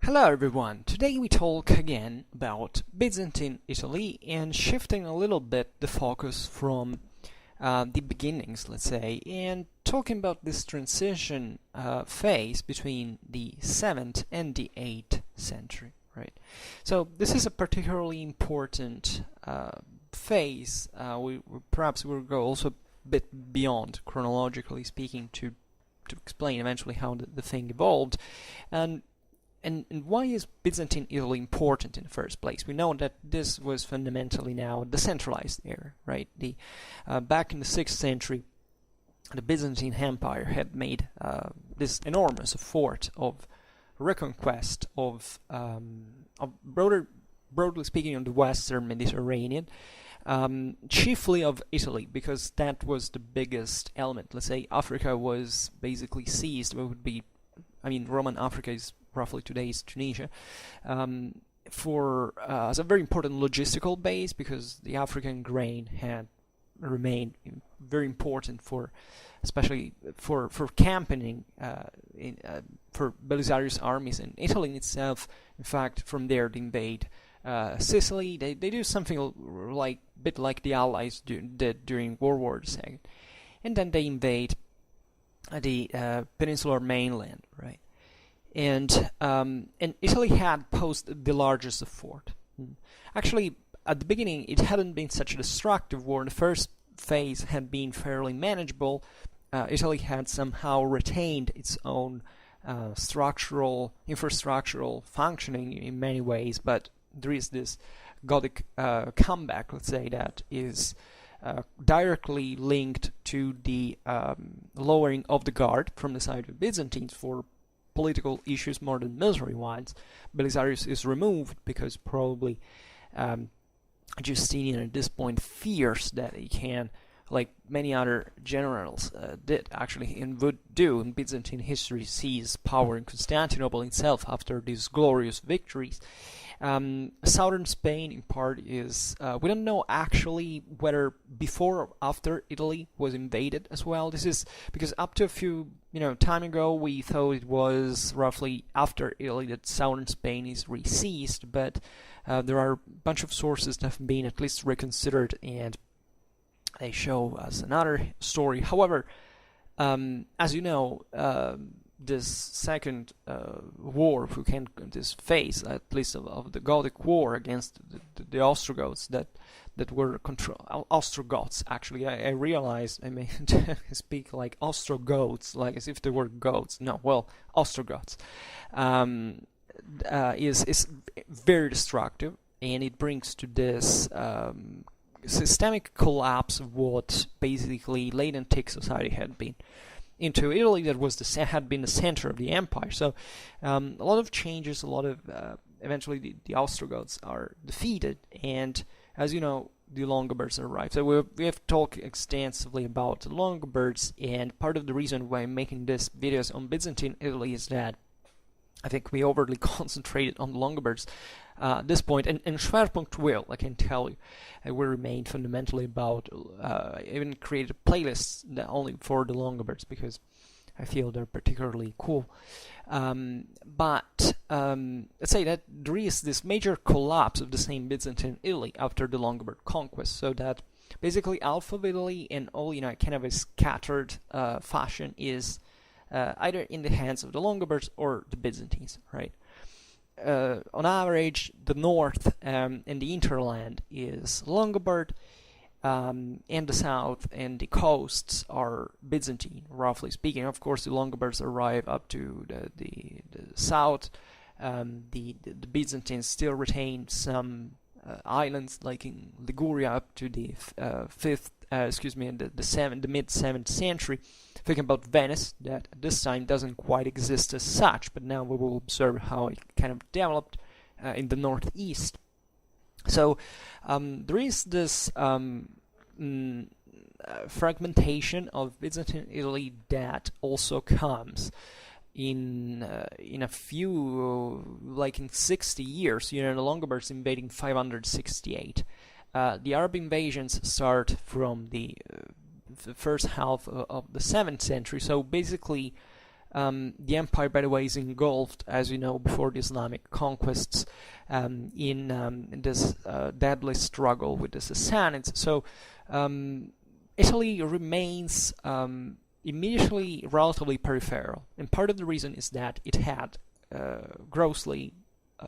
Hello everyone, today we talk again about Byzantine Italy and shifting a little bit the focus from the beginnings, let's say, and talking about this transition phase between the 7th and the 8th century, right? So this is a particularly important phase. Perhaps we'll go also a bit beyond, chronologically speaking, to explain eventually how the thing evolved. And why is Byzantine Italy important in the first place? We know that this was fundamentally now a decentralized era, right? Back in the 6th century, the Byzantine Empire had made this enormous effort of reconquest of broadly speaking, on the Western Mediterranean, chiefly of Italy, because that was the biggest element. Let's say Africa was basically seized. Roman Africa is roughly today's Tunisia, as a very important logistical base, because the African grain had remained very important especially for campaigning for Belisarius' armies, and Italy in itself. In fact, from there they invade Sicily. They do something bit like the Allies did during World War II, and then they invade the peninsular mainland, right? And Italy had posed the largest effort. Actually, at the beginning, it hadn't been such a destructive war. The first phase had been fairly manageable. Italy had somehow retained its own infrastructural functioning in many ways, but there is this Gothic comeback, let's say, that is directly linked to the lowering of the guard from the side of the Byzantines for political issues more than military ones. Belisarius is removed because probably Justinian at this point fears that he can, like many other generals did actually and would do in Byzantine history, seize power in Constantinople itself after these glorious victories. Southern Spain, in part, is we don't know actually whether before or after Italy was invaded as well. This is because up to a few time ago we thought it was roughly after Italy that Southern Spain is re-seized, but there are a bunch of sources that have been at least reconsidered, and they show us another story. However, as you know, this second war, if we can, this phase, at least of the Gothic War against the Ostrogoths that were Ostrogoths. Actually, I realized I may speak like Ostrogoths, like as if they were goats. No, well, Ostrogoths is very destructive, and it brings to this systemic collapse of what basically late antique society had been into Italy, that had been the center of the empire. So a lot of changes, eventually the Ostrogoths are defeated, and as you know, the Longobards arrive. So we have talked extensively about the Longobards, and part of the reason why I'm making this videos on Byzantine Italy is that I think we overly concentrated on the Longobards at this point, and Schwerpunkt will, I can tell you, will remain fundamentally about, even created playlists only for the Longobards, because I feel they're particularly cool. But let's say that there is this major collapse of the same Byzantine Italy after the Longobard conquest, so that basically half of Italy and all, kind of a scattered fashion is either in the hands of the Longobards or the Byzantines, right? On average, the north and the hinterland is Longobard, and the south and the coasts are Byzantine, roughly speaking. Of course, the Longobards arrive up to the south. The Byzantines still retain some islands, like in Liguria, up to the the mid 7th century. Thinking about Venice, that at this time doesn't quite exist as such, but now we will observe how it kind of developed in the northeast. So there is this fragmentation of Byzantine Italy that also comes in a few, like in 60 years. The Longobards invading 568. The Arab invasions start from the first half of the 7th century, so basically The empire, by the way, is engulfed, as you know, before the Islamic conquests, in this deadly struggle with the Sassanids. So Italy remains immediately relatively peripheral, and part of the reason is that it had grossly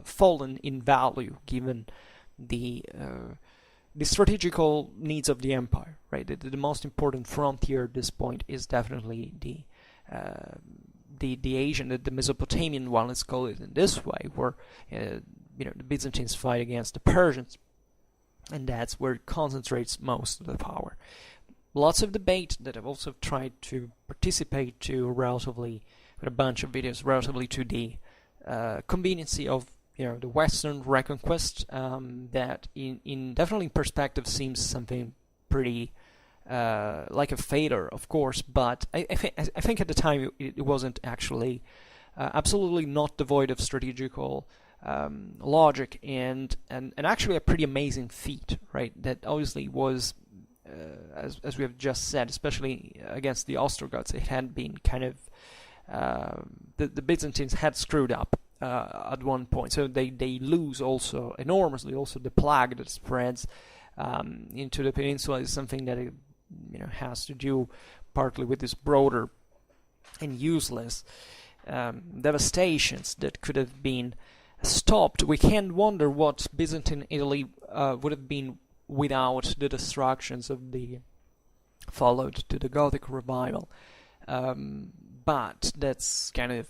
fallen in value given the strategical needs of the empire. Right, the most important frontier at this point is definitely the Asian, the Mesopotamian one, let's call it in this way, where the Byzantines fight against the Persians, and that's where it concentrates most of the power. Lots of debate that I've also tried to participate to relatively, with a bunch of videos, relatively to the conveniency of the Western reconquest, that in definitely in perspective seems something pretty like a failure, of course, but I think at the time it wasn't actually absolutely not devoid of strategical logic and actually a pretty amazing feat, right? That obviously was, as we have just said, especially against the Ostrogoths, it had been kind of the Byzantines had screwed up at one point, so they lose also enormously. Also, the plague that spreads into the peninsula is something that has to do partly with this broader and useless devastations that could have been stopped. We can wonder what Byzantine Italy would have been without the destructions of the followed to the Gothic revival, but that's kind of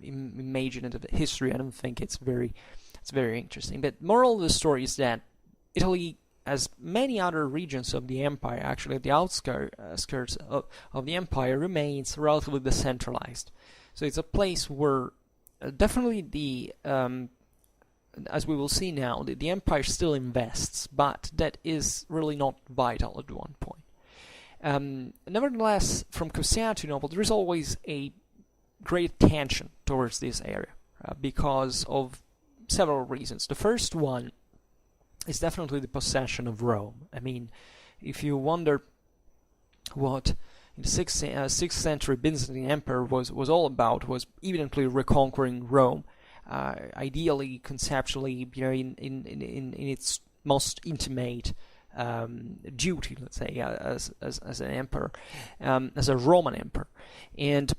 imaginative history. I don't think it's very interesting. But moral of the story is that Italy, as many other regions of the empire, actually at the outskirts of the empire, remains relatively decentralized. So it's a place where definitely the as we will see now, the empire still invests, but that is really not vital at one point. Nevertheless, from Constantinople, there is always a great tension towards this area because of several reasons. The first one is definitely the possession of Rome. I mean, if you wonder what in the 6th century Byzantine Empire was all about, was evidently reconquering Rome, ideally, conceptually, in its most intimate duty, let's say, as an emperor, as a Roman emperor, and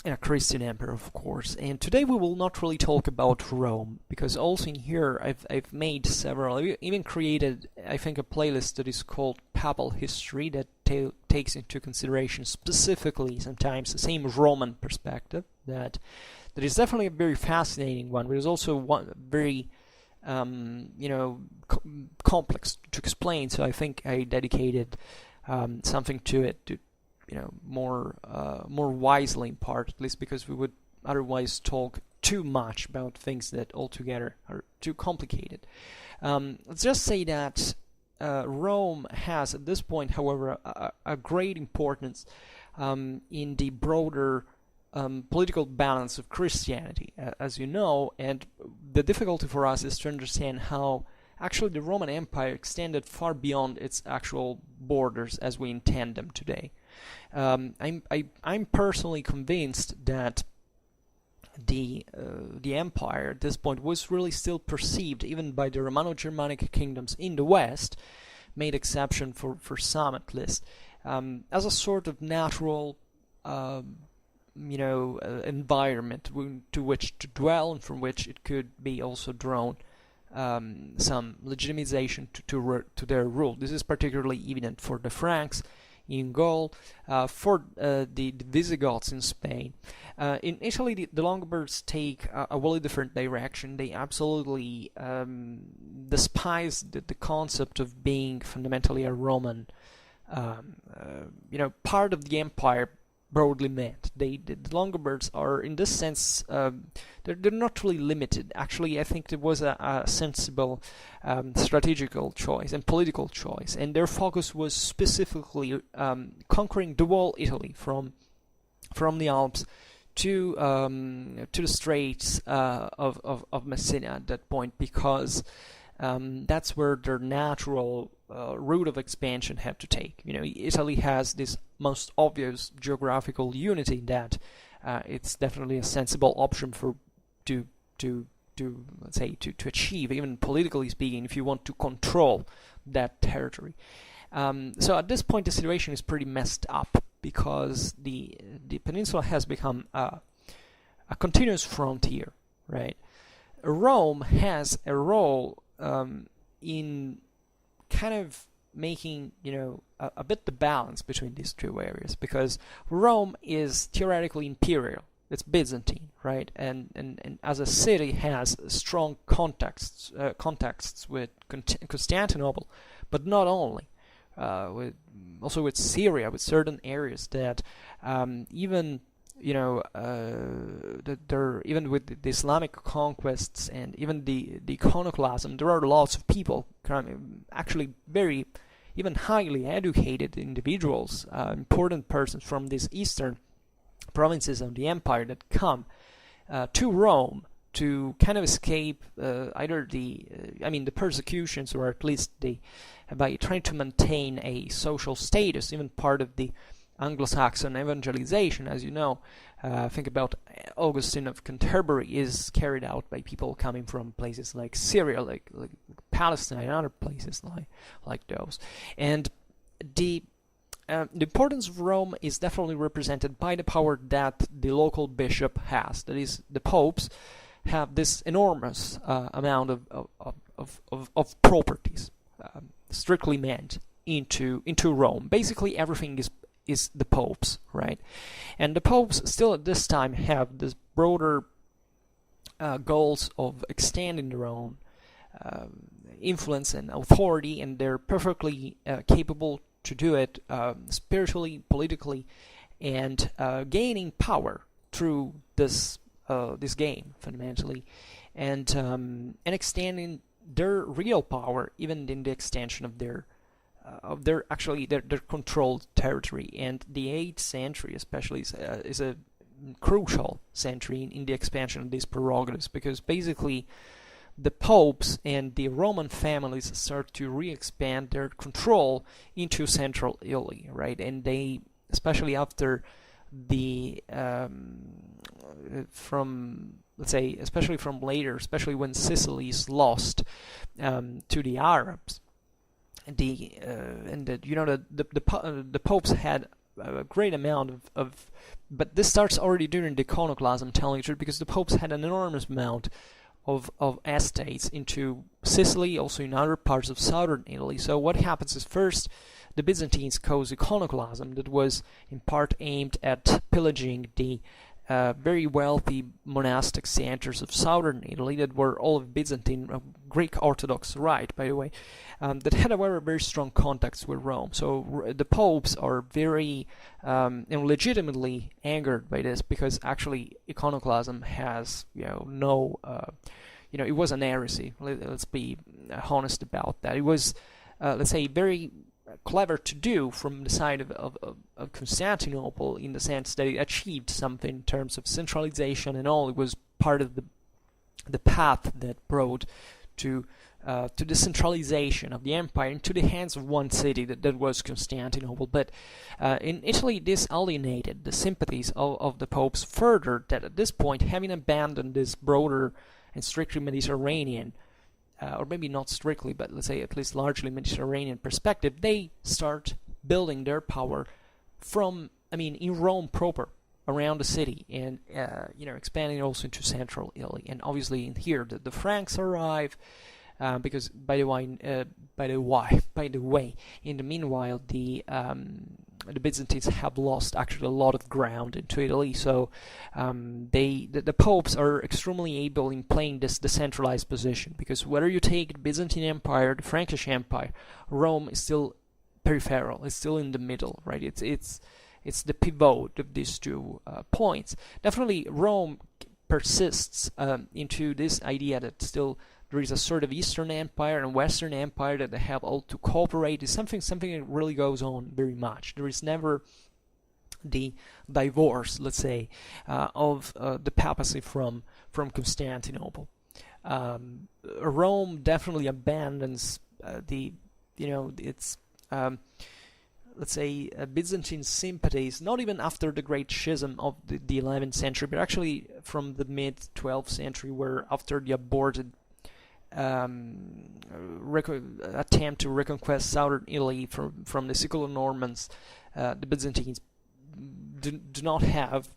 a Christian emperor, of course. And today we will not really talk about Rome, because also in here I've made several, I even created, I think, a playlist that is called Papal History that takes into consideration specifically sometimes the same Roman perspective. That is definitely a very fascinating one, but it's also one very complex to explain. So I think I dedicated something to it to more wisely in part, at least, because we would otherwise talk too much about things that altogether are too complicated. Let's just say that Rome has at this point, however, a great importance in the broader political balance of Christianity, as you know, and the difficulty for us is to understand how actually the Roman Empire extended far beyond its actual borders as we intend them today. I'm personally convinced that the empire at this point was really still perceived, even by the Romano-Germanic kingdoms in the West, made exception for some at least, as a sort of natural environment to which to dwell, and from which it could be also drawn some legitimization to their rule. This is particularly evident for the Franks in Gaul, for the Visigoths in Spain. In Italy, the Longobards take a wholly different direction. They absolutely despise the concept of being fundamentally a Roman, part of the empire, broadly meant. The Longobards are, in this sense, they're not really limited. Actually, I think it was a sensible strategical choice and political choice, and their focus was specifically conquering the whole Italy from the Alps to the Straits of Messina at that point, because that's where their natural route of expansion had to take. Italy has this most obvious geographical unity that it's definitely a sensible option for to let's say to achieve, even politically speaking, if you want to control that territory. So at this point, the situation is pretty messed up because the peninsula has become a continuous frontier, right? Rome has a role in kind of making a bit the balance between these two areas, because Rome is theoretically imperial. It's Byzantine, right? And as a city has strong contacts with Constantinople, but not only. Also with Syria, with certain areas that even even with the Islamic conquests and even the iconoclasm, there are lots of people, actually very even highly educated individuals, important persons from these eastern provinces of the empire that come to Rome to kind of escape either the persecutions, or at least by trying to maintain a social status, even part of the Anglo-Saxon evangelization. As you know, think about Augustine of Canterbury is carried out by people coming from places like Syria, like Palestine, and other places like those. And the importance of Rome is definitely represented by the power that the local bishop has. That is, the popes have this enormous amount of properties, strictly meant into Rome. Basically, everything is the popes, right? And the popes still at this time have this broader goals of extending their own influence and authority, and they're perfectly capable to do it spiritually, politically, and gaining power through this game fundamentally, and extending their real power even in the extension of their controlled territory. And the 8th century especially is a crucial century in the expansion of these prerogatives, because basically the popes and the Roman families start to re-expand their control into central Italy, right? And they, especially after especially from later, especially when Sicily is lost to the Arabs, the popes had a great amount of but this starts already during the iconoclasm, telling you the truth, because the popes had an enormous amount of estates into Sicily, also in other parts of southern Italy. So what happens is, first, the Byzantines cause iconoclasm that was in part aimed at pillaging the very wealthy monastic centers of southern Italy that were all of Byzantine, Greek Orthodox Rite, by the way, that had, however, very strong contacts with Rome. So the popes are very legitimately angered by this, because actually iconoclasm has no it was an heresy. Let's be honest about that. It was let's say very clever to do from the side of Constantinople, in the sense that it achieved something in terms of centralization and all. It was part of the path that brought to the centralization of the empire into the hands of one city that was Constantinople. But in Italy, this alienated the sympathies of the popes further, that at this point, having abandoned this broader and strictly Mediterranean, or maybe not strictly, but let's say at least largely Mediterranean perspective, they start building their power in Rome proper, around the city, and expanding also into central Italy. And obviously in here the Franks arrive, because by the way, in the meanwhile, the Byzantines have lost actually a lot of ground into Italy. So the popes are extremely able in playing this decentralized position, because whether you take the Byzantine Empire, the Frankish Empire, Rome is still peripheral. It's still in the middle, right? It's the pivot of these two points. Definitely, Rome persists into this idea that still there is a sort of Eastern Empire and Western Empire that they have all to cooperate. Is something that really goes on very much. There is never the divorce, let's say, of the papacy from Constantinople. Rome definitely abandons its let's say Byzantine sympathies, not even after the Great Schism of the 11th century, but actually from the mid-12th century, where after the aborted attempt to reconquest southern Italy from the Sicular Normans, the Byzantines do not have,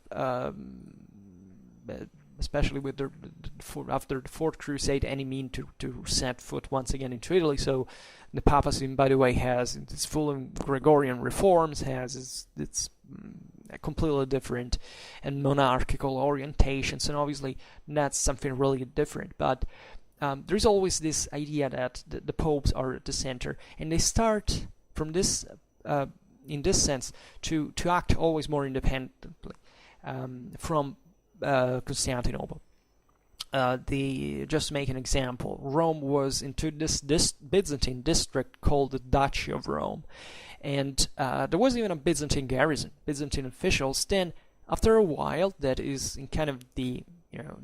especially with after the Fourth Crusade, any mean to set foot once again into Italy. So the papacy, by the way, has its full Gregorian reforms, has its completely different and monarchical orientations, and obviously that's something really different. But there's always this idea that the popes are at the center, and they start from this, in this sense, to act always more independently from Constantinople. Just to make an example, Rome was into this Byzantine district called the Duchy of Rome, and there was even a Byzantine garrison, Byzantine officials. Then, after a while, that is in kind of the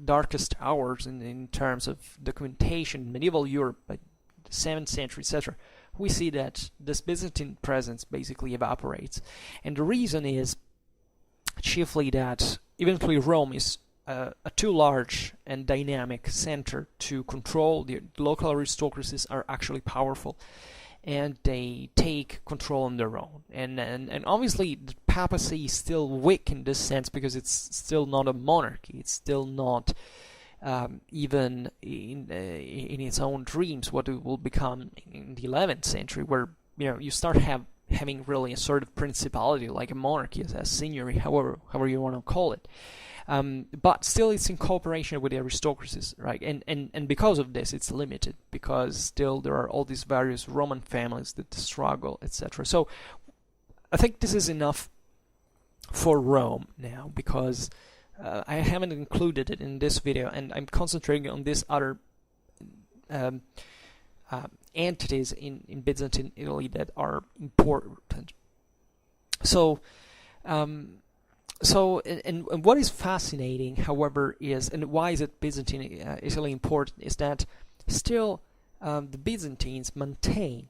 darkest hours in terms of documentation, medieval Europe, by the 7th century, etc., we see that this Byzantine presence basically evaporates, and the reason is chiefly that eventually Rome is a too large and dynamic center to control. The local aristocracies are actually powerful, and they take control on their own. And obviously the papacy is still weak in this sense, because it's still not a monarchy. It's still not even in its own dreams what it will become in the 11th century, where you start having really a sort of principality, like a monarchy, as a signory, however you want to call it. But still it's in cooperation with the aristocracies, right? And because of this, it's limited, because still there are all these various Roman families that struggle, etc. So I think this is enough for Rome now, because I haven't included it in this video, and I'm concentrating on these other entities in Byzantine Italy that are important. So what is fascinating, however, is, and why is it Byzantine Italy important, is that still the Byzantines maintain,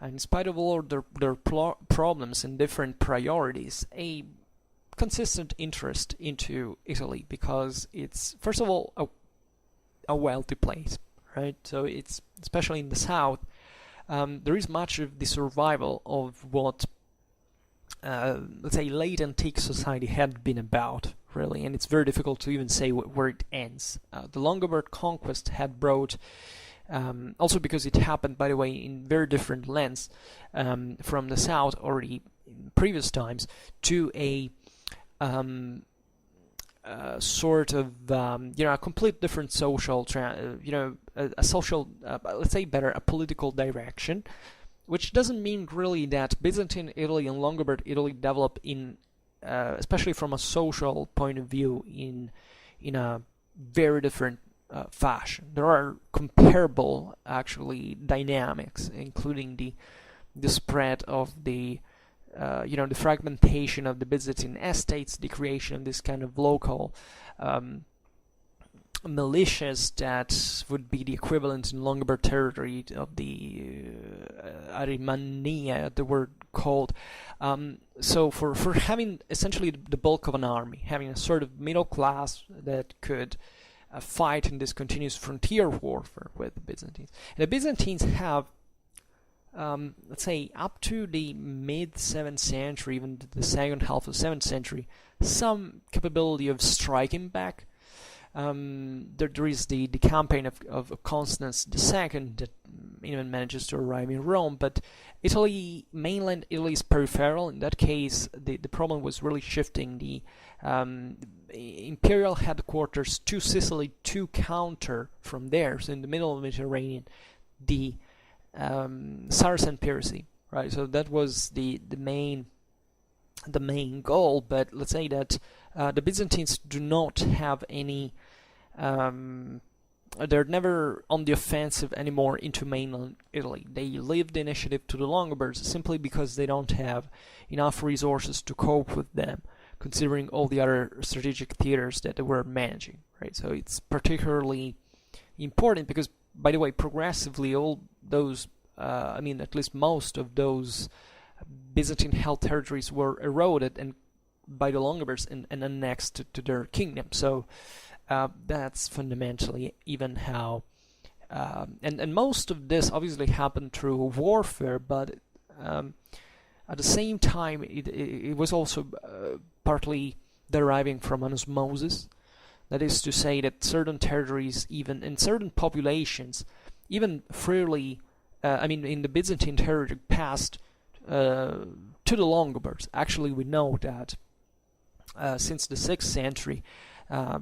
in spite of all their problems and different priorities, a consistent interest into Italy, because it's, first of all, a wealthy place, right? So it's, especially in the south, there is much of the survival of what let's say late antique society had been about, really, and it's very difficult to even say where it ends. The Lombard conquest had brought, also because it happened, by the way, in very different lengths from the south already in previous times, to a sort of a complete different social a social let's say better, a political direction, which doesn't mean really that Byzantine Italy and Lombard Italy develop in especially from a social point of view in a very different fashion. There are comparable actually dynamics, including the spread of the the fragmentation of the Byzantine estates, the creation of this kind of local militias that would be the equivalent in Lombard territory of the Arimania, the word called. So for having essentially the bulk of an army, having a sort of middle class that could fight in this continuous frontier warfare with the Byzantines. And the Byzantines have, let's say, up to the mid-7th century, even the second half of the 7th century, some capability of striking back. There is the campaign of Constans II that even manages to arrive in Rome, but Italy, mainland Italy, is peripheral. In that case, the problem was really shifting the imperial headquarters to Sicily to counter from there, so in the middle of the Mediterranean, the Saracen piracy, right? So that was the main goal. But let's say that the Byzantines do not have any, they're never on the offensive anymore into mainland Italy. They leave the initiative to the Lombards simply because they don't have enough resources to cope with them, considering all the other strategic theaters that they were managing, right? So it's particularly important because, by the way, progressively all those, at least most of those Byzantine-held territories were eroded and by the Longobards and annexed to their kingdom. So that's fundamentally even how, and most of this obviously happened through warfare, but at the same time it was also partly deriving from osmosis. That is to say that certain territories, even in certain populations, even freely, in the Byzantine territory passed to the Longobards. Actually, we know that since the 6th century,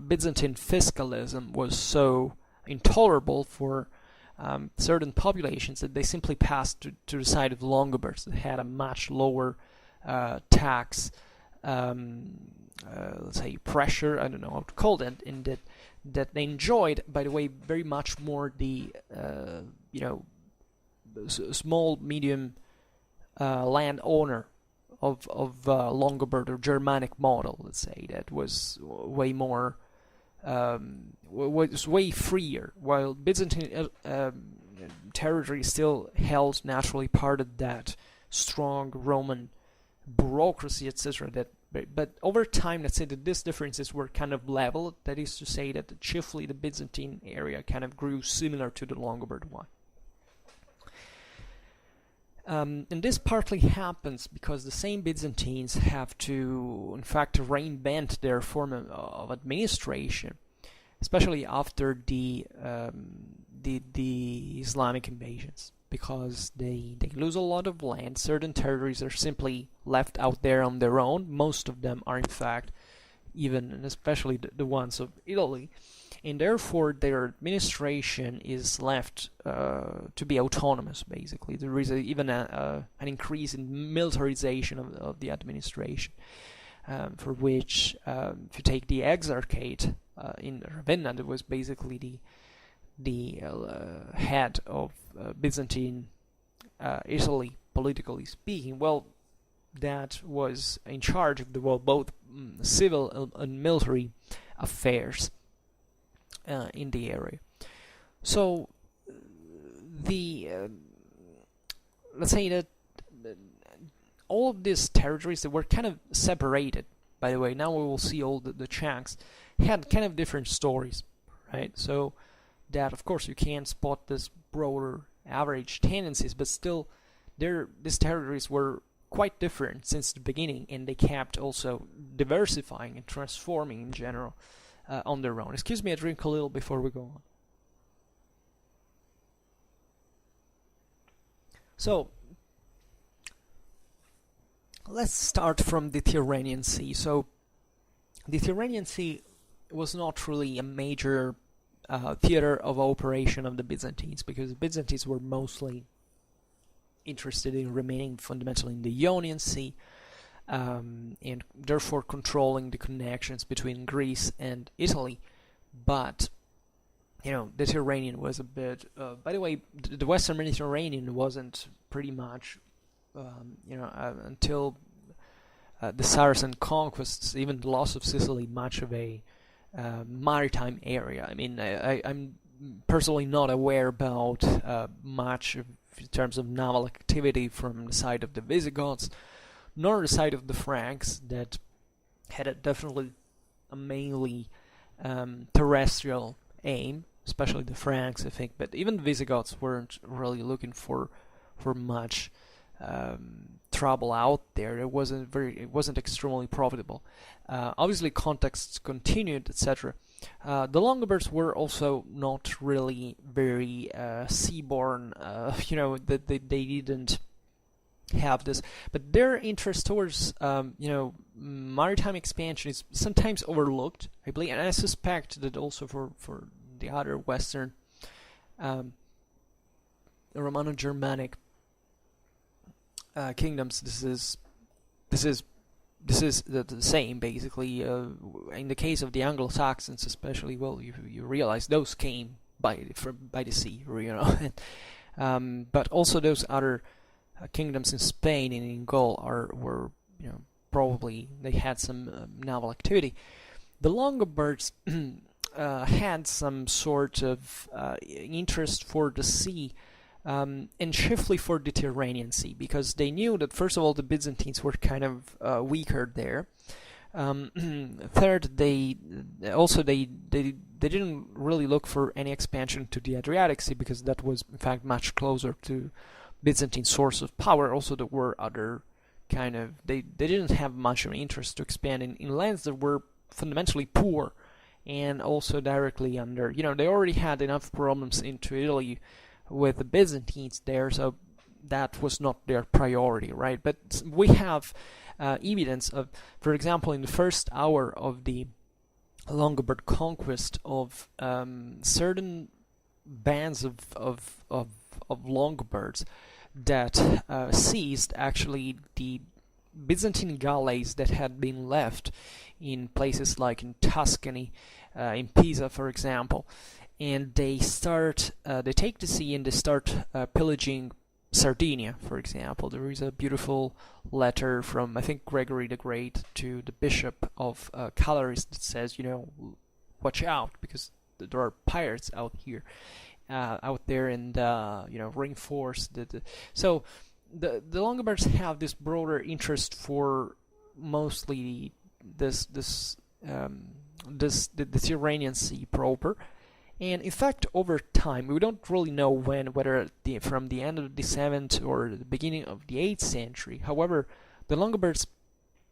Byzantine fiscalism was so intolerable for certain populations that they simply passed to the side of the Longobards that had a much lower tax, let's say, pressure, I don't know how to call it, in that they enjoyed, by the way, very much more the, small, medium landowner of Longobard or Germanic model, let's say, that was way more, was way freer, while Byzantine territory still held naturally part of that strong Roman bureaucracy, etc. But over time, let's say that these differences were kind of leveled. That is to say that chiefly the Byzantine area kind of grew similar to the Longobard one. And this partly happens because the same Byzantines have to, in fact, reinvent their form of administration, especially after the Islamic invasions, because they lose a lot of land. Certain territories are simply left out there on their own. Most of them are, in fact, even and especially the ones of Italy, and therefore their administration is left to be autonomous, basically. There is even an increase in militarization of the administration, for which, if you take the Exarchate in Ravenna, that was basically the head of Byzantine Italy, politically speaking, well, that was in charge of both civil and military affairs in the area. So let's say that all of these territories that were kind of separated, by the way, now we will see all the chunks, had kind of different stories, right? So that, of course, you can spot this broader average tendencies, but still these territories were quite different since the beginning, and they kept also diversifying and transforming in general on their own. Excuse me, I drink a little before we go on. So let's start from the Tyrrhenian Sea. So the Tyrrhenian Sea was not really a major theater of operation of the Byzantines, because the Byzantines were mostly interested in remaining fundamentally in the Ionian Sea, and therefore controlling the connections between Greece and Italy. But the Tyrrhenian was a bit, by the way, the Western Mediterranean wasn't pretty much until the Saracen conquests, even the loss of Sicily, much of a maritime area. I'm personally not aware about much in terms of naval activity from the side of the Visigoths, nor the side of the Franks, that had definitely a mainly terrestrial aim, especially the Franks, I think. But even the Visigoths weren't really looking for much trouble out there. It wasn't extremely profitable. Obviously, contexts continued, etc. The Longobards were also not really very seaborne. That they didn't have this, but their interest towards maritime expansion is sometimes overlooked, I believe, and I suspect that also for the other Western Romano-Germanic kingdoms, this is the same, basically. In the case of the Anglo-Saxons, especially, well, you realize those came by the sea, but also those other kingdoms in Spain and in Gaul were probably they had some naval activity. The Longobards had some sort of interest for the sea, and chiefly for the Tyrrhenian Sea, because they knew that first of all the Byzantines were kind of weaker there. Third, they didn't really look for any expansion to the Adriatic Sea, because that was in fact much closer to Byzantine source of power. Also, there were other kind of they didn't have much of an interest to expand in lands that were fundamentally poor, and also directly under, they already had enough problems into Italy with the Byzantines there, so that was not their priority, right? But we have evidence of, for example, in the first hour of the Longobards conquest, of certain bands of Longobards that seized actually the Byzantine galleys that had been left in places like in Tuscany, in Pisa, for example, and they take the sea and they start pillaging Sardinia, for example. There is a beautiful letter from, I think, Gregory the Great to the Bishop of Calabria that says, watch out, because there are pirates out there, and reinforce so the Longobards have this broader interest for mostly the Tyrrhenian Sea proper. And in fact, over time, we don't really know whether from the end of the 7th or the beginning of the 8th century. However, the Longobards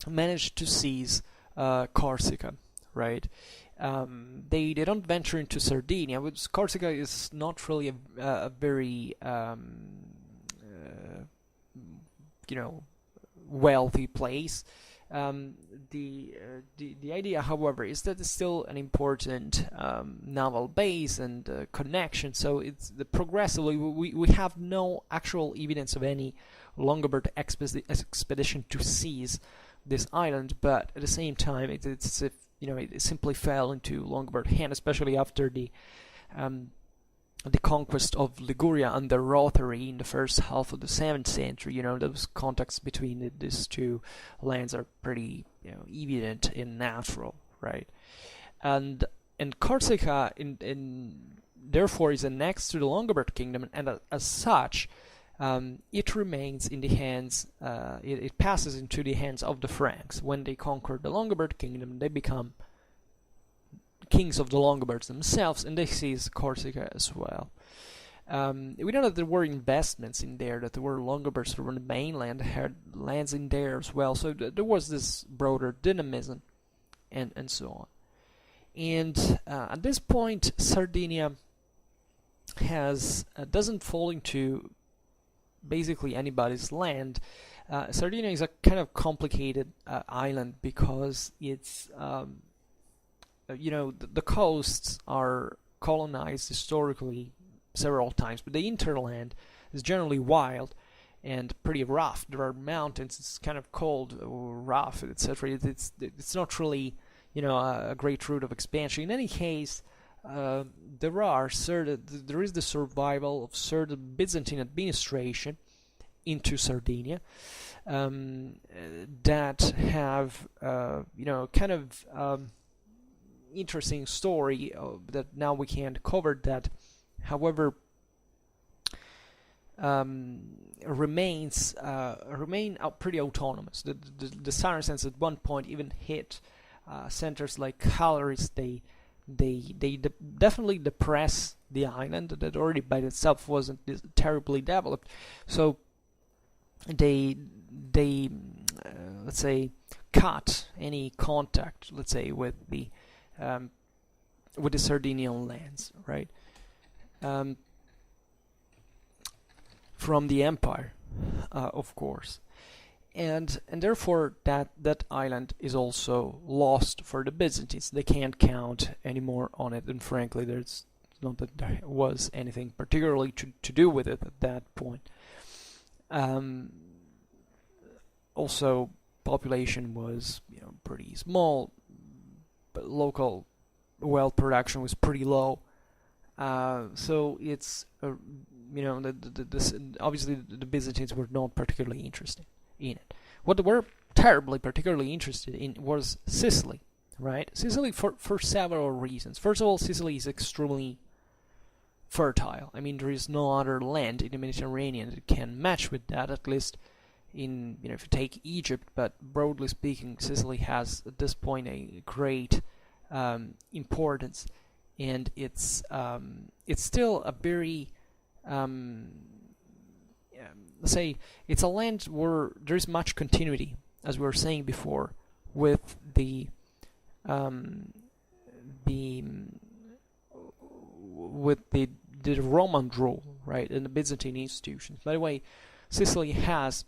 managed to seize Corsica, right? They don't venture into Sardinia, which Corsica is not really a very wealthy place. The idea, however, is that it's still an important naval base and connection. So it's progressively we have no actual evidence of any Longobard expedition to seize this island, but at the same time, it simply fell into Longobard hand, especially after the conquest of Liguria under Rothari in the first half of the 7th century. Those contacts between these two lands are pretty evident and natural, right? And Corsica therefore is annexed to the Longobard kingdom, and as such it remains in the hands, it passes into the hands of the Franks. When they conquer the Longobard kingdom, they become kings of the Longobards themselves, and they seize Corsica as well. We know that there were investments in there, that there were Longobards from the mainland had lands in there as well, so there was this broader dynamism and so on. And at this point, Sardinia doesn't fall into basically anybody's land. Sardinia is a kind of complicated island, because it's the coasts are colonized historically several times, but the hinterland is generally wild and pretty rough. There are mountains, it's kind of cold or rough, etc. It's not really a great route of expansion. In any case, there is the survival of certain Byzantine administration into Sardinia that have kind of interesting story that now we can't cover, that however remain pretty autonomous. The Saracens at one point even hit centers like Calabria. They definitely depress the island that already by itself wasn't terribly developed, so they let's say cut any contact, let's say, with the Sardinian lands, right? From the empire, of course, and therefore that island is also lost for the Byzantines. They can't count anymore on it, and frankly, there's not that there was anything particularly to do with it at that point. Also, population was pretty small, but local wealth production was pretty low. So it's obviously the Byzantines were not particularly interested in it. What they were particularly interested in was Sicily, right? Sicily for several reasons. First of all, Sicily is extremely fertile. I mean, there is no other land in the Mediterranean that can match with that, at least in, if you take Egypt, but broadly speaking, Sicily has at this point a great importance, and it's still a very let's say it's a land where there is much continuity, as we were saying before, with the Roman rule, right, and the Byzantine institutions. By the way, Sicily has,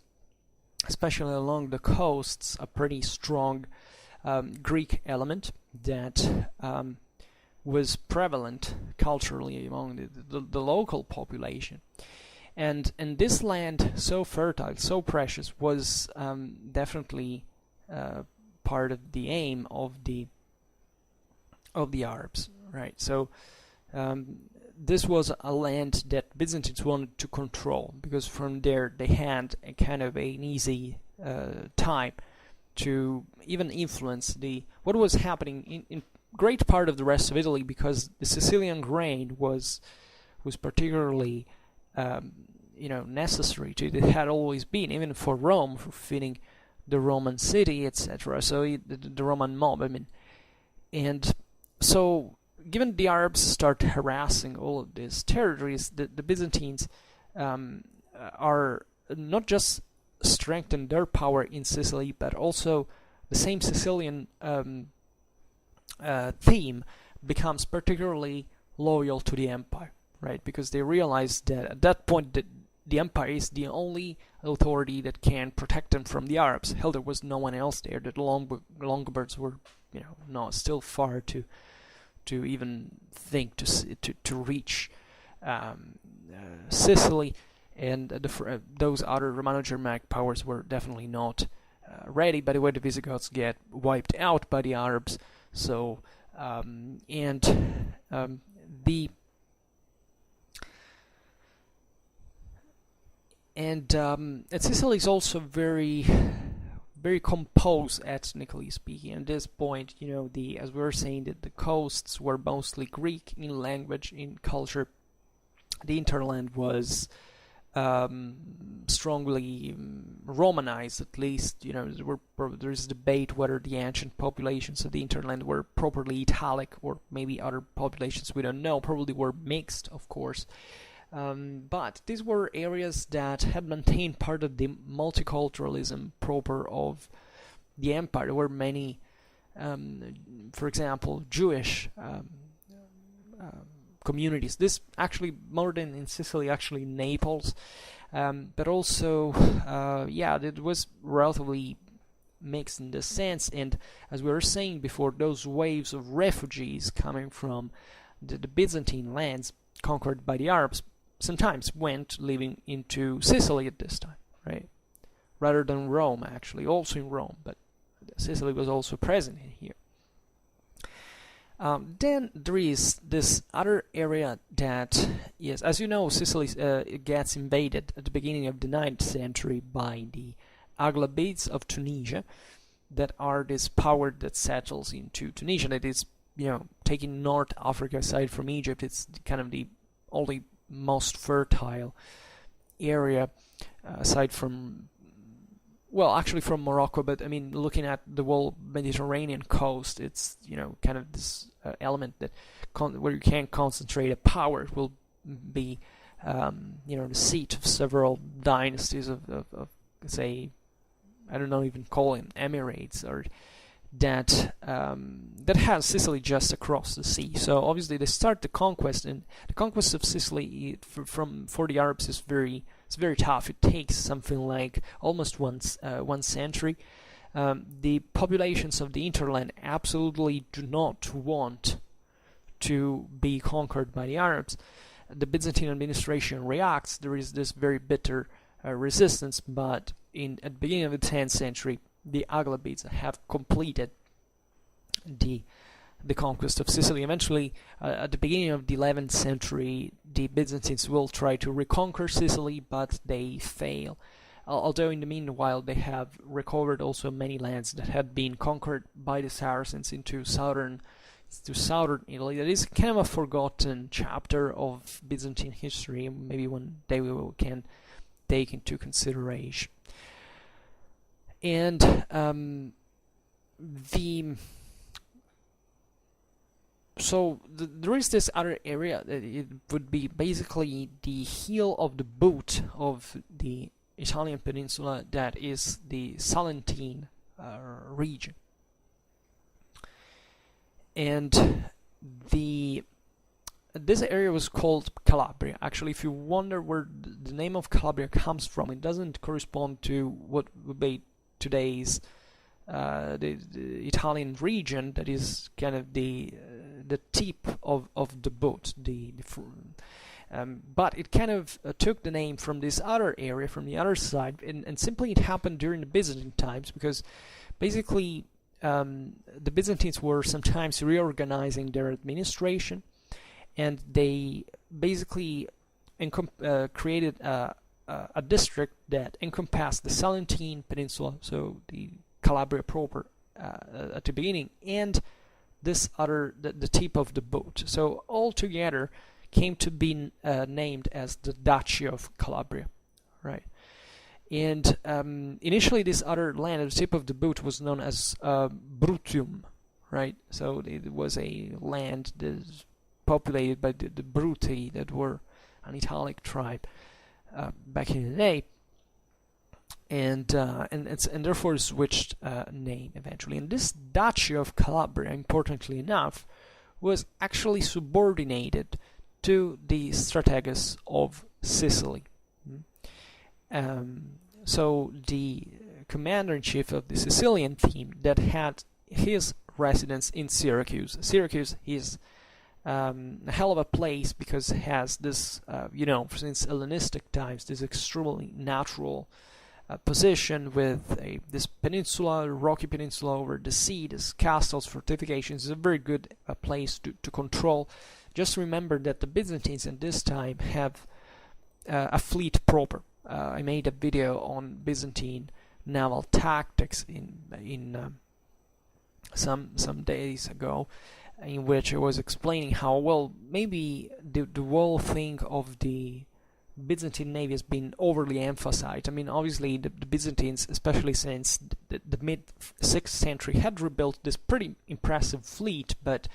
especially along the coasts, a pretty strong Greek element that was prevalent culturally among the local population. And this land, so fertile, so precious, was definitely part of the aim of the Arabs, right? So this was a land that Byzantines wanted to control, because from there they had a kind of an easy time to even influence what was happening in great part of the rest of Italy, because the Sicilian grain was particularly necessary to. It had always been, even for Rome, for feeding the Roman city, etc. So the Roman mob, I mean, and so given the Arabs start harassing all of these territories, the Byzantines are not just strengthen their power in Sicily, but also the same Sicilian theme becomes particularly loyal to the empire, right? Because they realize that at that point that the empire is the only authority that can protect them from the Arabs. Hell, there was no one else there. The Longobards were, still far to even think to reach Sicily, and those other Romano-Germanic powers were definitely not ready. By the way, the Visigoths get wiped out by the Arabs. So Sicily is also very, very composed ethnically speaking. At this point, as we were saying, that the coasts were mostly Greek in language, in culture. The hinterland was strongly Romanized, at least. There is debate whether the ancient populations of the hinterland were properly Italic, or maybe other populations, we don't know, probably were mixed, of course. But these were areas that had maintained part of the multiculturalism proper of the empire. There were many, for example, Jewish communities. This actually, more than in Sicily, actually Naples, but also, it was relatively mixed in this sense. And as we were saying before, those waves of refugees coming from the Byzantine lands conquered by the Arabs sometimes went living into Sicily at this time, right? Rather than Rome, actually, also in Rome, but Sicily was also present in here. Then there is this other area that is, as you know, Sicily gets invaded at the beginning of the 9th century by the Aghlabids of Tunisia, that are this power that settles into Tunisia, that is, taking North Africa aside from Egypt. It's kind of the only most fertile area aside from, actually from Morocco, but I mean, looking at the whole Mediterranean coast, it's kind of this element that where you can concentrate a power. It will be the seat of several dynasties of say, I don't know, even call them emirates, or that has Sicily just across the sea. So obviously they start the conquest, and the conquest of Sicily for the Arabs is very tough. It takes something like almost one century. The populations of the hinterland absolutely do not want to be conquered by the Arabs. The Byzantine administration reacts. There is this very bitter resistance, but at the beginning of the 10th century, the Aghlabids have completed the conquest of Sicily. Eventually, at the beginning of the 11th century, the Byzantines will try to reconquer Sicily, but they fail. although in the meanwhile they have recovered also many lands that had been conquered by the Saracens into southern Italy. That is kind of a forgotten chapter of Byzantine history. Maybe one day can take into consideration. And there is this other area that it would be basically the heel of the boot of the Italian peninsula, that is the Salentine region. And this area was called Calabria. Actually, if you wonder where the name of Calabria comes from, it doesn't correspond to what would be today's the Italian region. That is kind of the tip of the boot. But it kind of took the name from this other area, from the other side, and simply it happened during the Byzantine times, because basically the Byzantines were sometimes reorganizing their administration, and they basically created a district that encompassed the Salentine Peninsula, so the Calabria proper at the beginning, and this other, the tip of the boot. So all together came to be named as the Duchy of Calabria, right? And initially this other land at the tip of the boot was known as Brutium, right? So it was a land that is populated by the Bruti, that were an Italic tribe back in the day, and therefore switched name eventually. And this Duchy of Calabria, importantly enough, was actually subordinated to the Strategos of Sicily. So the commander-in-chief of the Sicilian team that had his residence in Syracuse. Syracuse is a hell of a place, because it has this, since Hellenistic times, this extremely natural position with this peninsula, rocky peninsula over the sea, this castles, fortifications. It's a very good place to control. Just remember that the Byzantines at this time have a fleet proper. I made a video on Byzantine naval tactics in some days ago, in which I was explaining how, well, maybe the whole thing of the Byzantine navy has been overly emphasized. I mean, obviously the Byzantines, especially since the mid-6th century, had rebuilt this pretty impressive fleet, but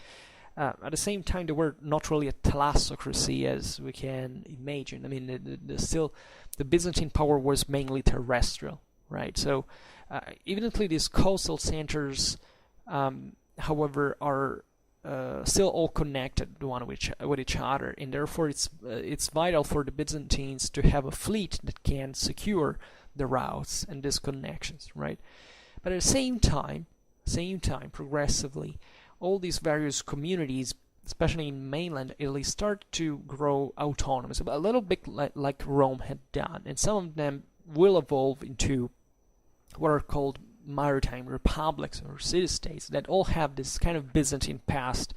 at the same time they were not really a thalassocracy as we can imagine. I mean, the Byzantine power was mainly terrestrial, right? So evidently these coastal centers, however, are still all connected one with each other, and therefore it's vital for the Byzantines to have a fleet that can secure the routes and these connections, right? But at the same time, progressively, all these various communities, especially in mainland Italy, start to grow autonomous, a little bit like Rome had done, and some of them will evolve into what are called maritime republics or city-states that all have this kind of Byzantine past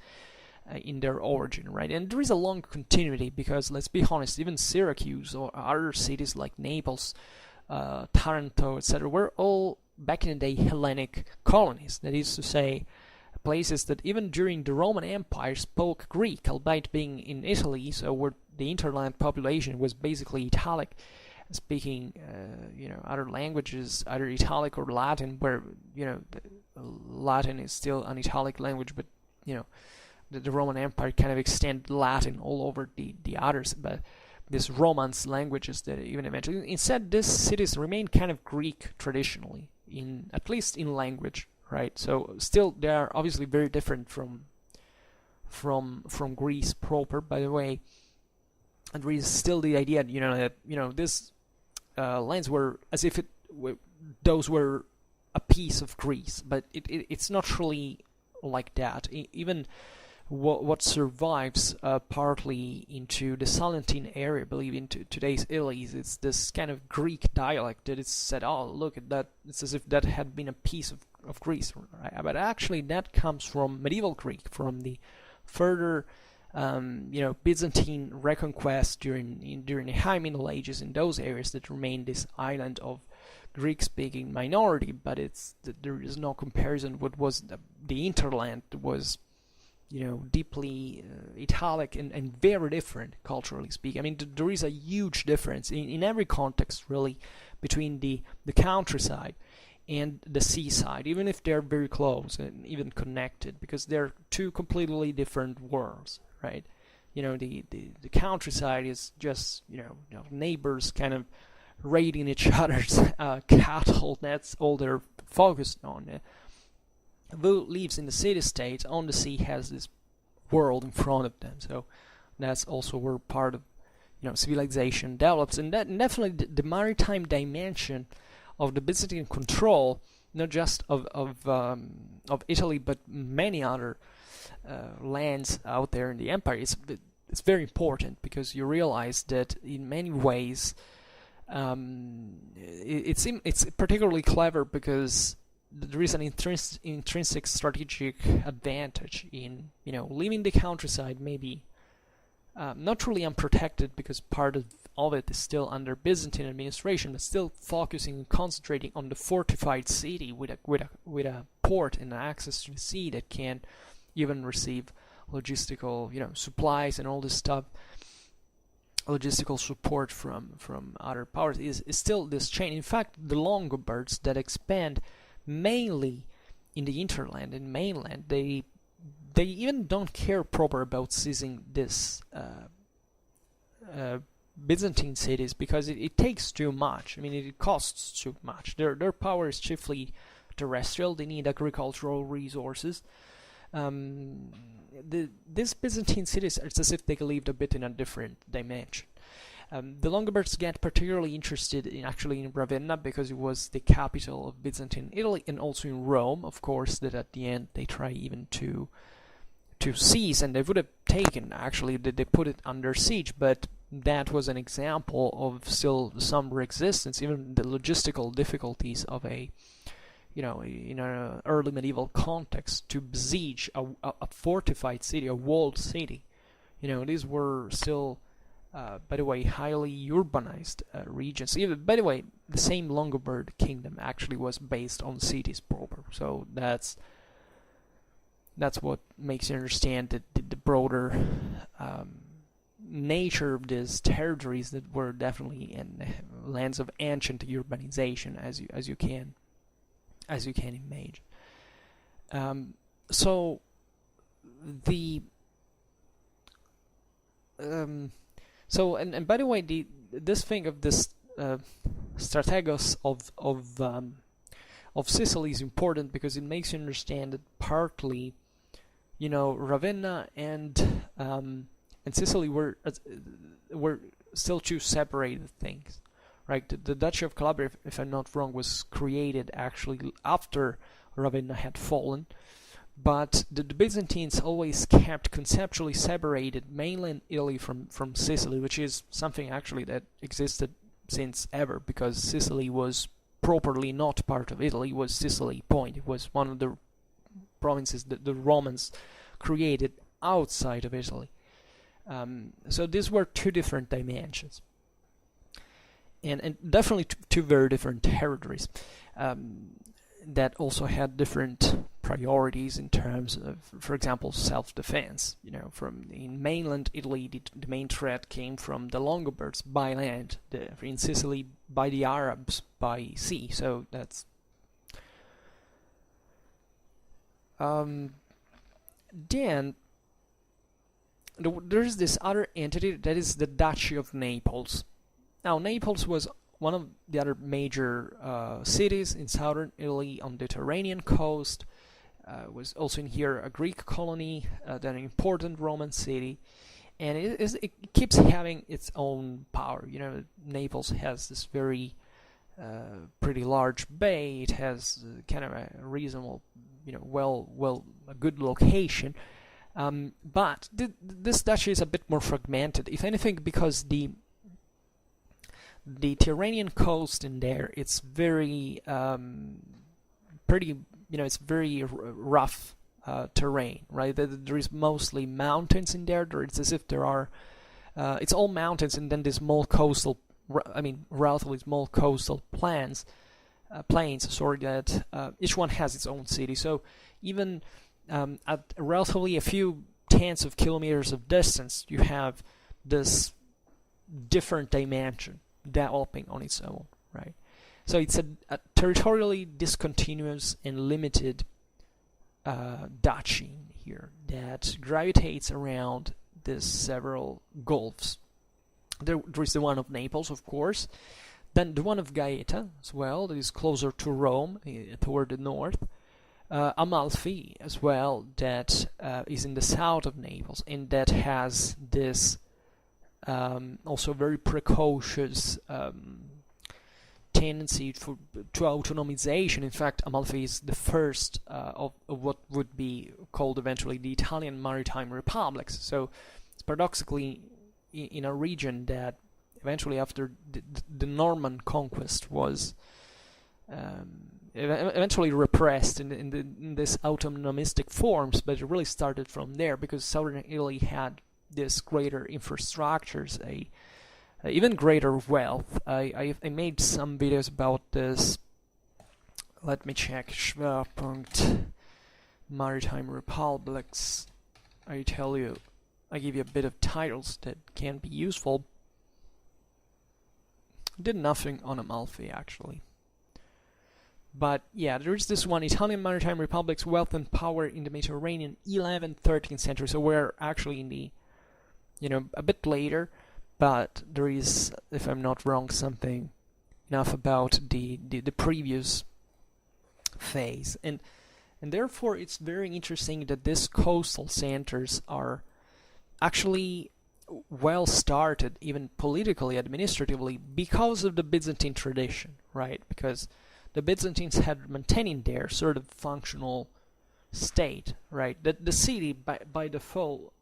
in their origin, right? And there is a long continuity, because let's be honest, even Syracuse or other cities like Naples, Taranto, etc., were all back in the day Hellenic colonies. That is to say, places that even during the Roman Empire spoke Greek, albeit being in Italy, so where the interland population was basically Italic, speaking other languages, either Italic or Latin, where Latin is still an Italic language, but the Roman Empire kind of extended Latin all over the others, but these Romance languages that even eventually, instead these cities remain kind of Greek traditionally, at least in language, right? So still they are obviously very different from Greece proper, by the way. And there is still the idea that this lands were as if those were a piece of Greece, but it's not really like that. Even what survives partly into the Salentine area, I believe, into today's Italy, it's this kind of Greek dialect that is said, oh, look at that, it's as if that had been a piece of Greece, right? But actually that comes from medieval Greek, from the further Byzantine reconquest during the High Middle Ages in those areas that remained this island of Greek-speaking minority, but there is no comparison. What was the hinterland was, deeply Italic and very different culturally speaking. I mean, there is a huge difference in every context, really, between the countryside and the seaside, even if they're very close and even connected, because they're two completely different worlds, right? The countryside is just neighbors kind of raiding each other's cattle. That's all they're focused on. Who lives in the city-state on the sea has this world in front of them, so that's also where part of civilization develops, and that definitely the maritime dimension of the Byzantine control, not just of Italy but many other lands out there in the empire. It's very important, because you realize that in many ways it's particularly clever because there is an intrinsic strategic advantage in leaving the countryside maybe not truly unprotected, because part of it is still under Byzantine administration, but still focusing and concentrating on the fortified city with a port and access to the sea that can even receive logistical supplies and all this stuff, logistical support from other powers, is still this chain. In fact, the Longobards that expand mainly in the hinterland and mainland, they even don't care proper about seizing this Byzantine cities, because it takes too much. I mean, it costs too much. Their power is chiefly terrestrial. They need agricultural resources. These Byzantine cities, it's as if they lived a bit in a different dimension. The Longobards get particularly interested in Ravenna, because it was the capital of Byzantine Italy, and also in Rome, of course, that at the end they try even to seize, and they would have taken, they put it under siege, but that was an example of still some resistance, even the logistical difficulties of in an early medieval context, to besiege a fortified city, a walled city. These were still, by the way, highly urbanized regions. Even, by the way, the same Longobard kingdom actually was based on cities proper. So that's what makes you understand the broader nature of these territories that were definitely in lands of ancient urbanization, as you can imagine. So and by the way, this thing of this strategos of Sicily is important, because it makes you understand that partly, Ravenna and Sicily were still two separated things, right? The Duchy of Calabria, if I'm not wrong, was created actually after Ravenna had fallen, but the Byzantines always kept conceptually separated mainland Italy from Sicily, which is something actually that existed since ever, because Sicily was properly not part of Italy. It was Sicily point. It was one of the provinces that the Romans created outside of Italy. So these were two different dimensions, and definitely two very different territories that also had different priorities in terms of, for example, self-defense. In mainland Italy, the main threat came from the Longobards by land, in Sicily by the Arabs by sea. So that's then there's this other entity that is the Duchy of Naples. Now, Naples was one of the other major cities in southern Italy on the Thyrrenian coast. Was also in here a Greek colony, then an important Roman city, and it keeps having its own power. Naples has this very pretty large bay. It has kind of a reasonable, a good location. But this duchy is a bit more fragmented, if anything, because the Tyrrhenian coast in there, it's very pretty, it's very rough terrain, right? There is mostly mountains in there. It's as if there are, it's all mountains, and then these small coastal, relatively small coastal plains, that each one has its own city. So even at relatively a few tens of kilometers of distance, you have this different dimension developing on its own, right? So it's a territorially discontinuous and limited duchy here that gravitates around these several gulfs. There is the one of Naples, of course, then the one of Gaeta as well, that is closer to Rome, toward the north. Amalfi as well, that is in the south of Naples, and that has this also very precocious tendency to autonomization. In fact, Amalfi is the first of what would be called eventually the Italian Maritime Republics. So it's paradoxically in a region that eventually, after the Norman conquest, was eventually repressed in this autonomistic forms, but it really started from there because southern Italy had this greater infrastructures, even greater wealth. I made some videos about this. Let me check. Schwerpunkt Maritime Republics. I tell you, I give you a bit of titles that can be useful. Did nothing on Amalfi actually. But yeah, there is this one, Italian Maritime Republics, Wealth and Power in the Mediterranean, 11th, 13th century. So we're actually in the, a bit later. But there is, if I'm not wrong, something enough about the previous phase, and therefore it's very interesting that these coastal centers are actually well started, even politically, administratively, because of the Byzantine tradition, right? Because the Byzantines had maintaining their sort of functional state, right? The city by default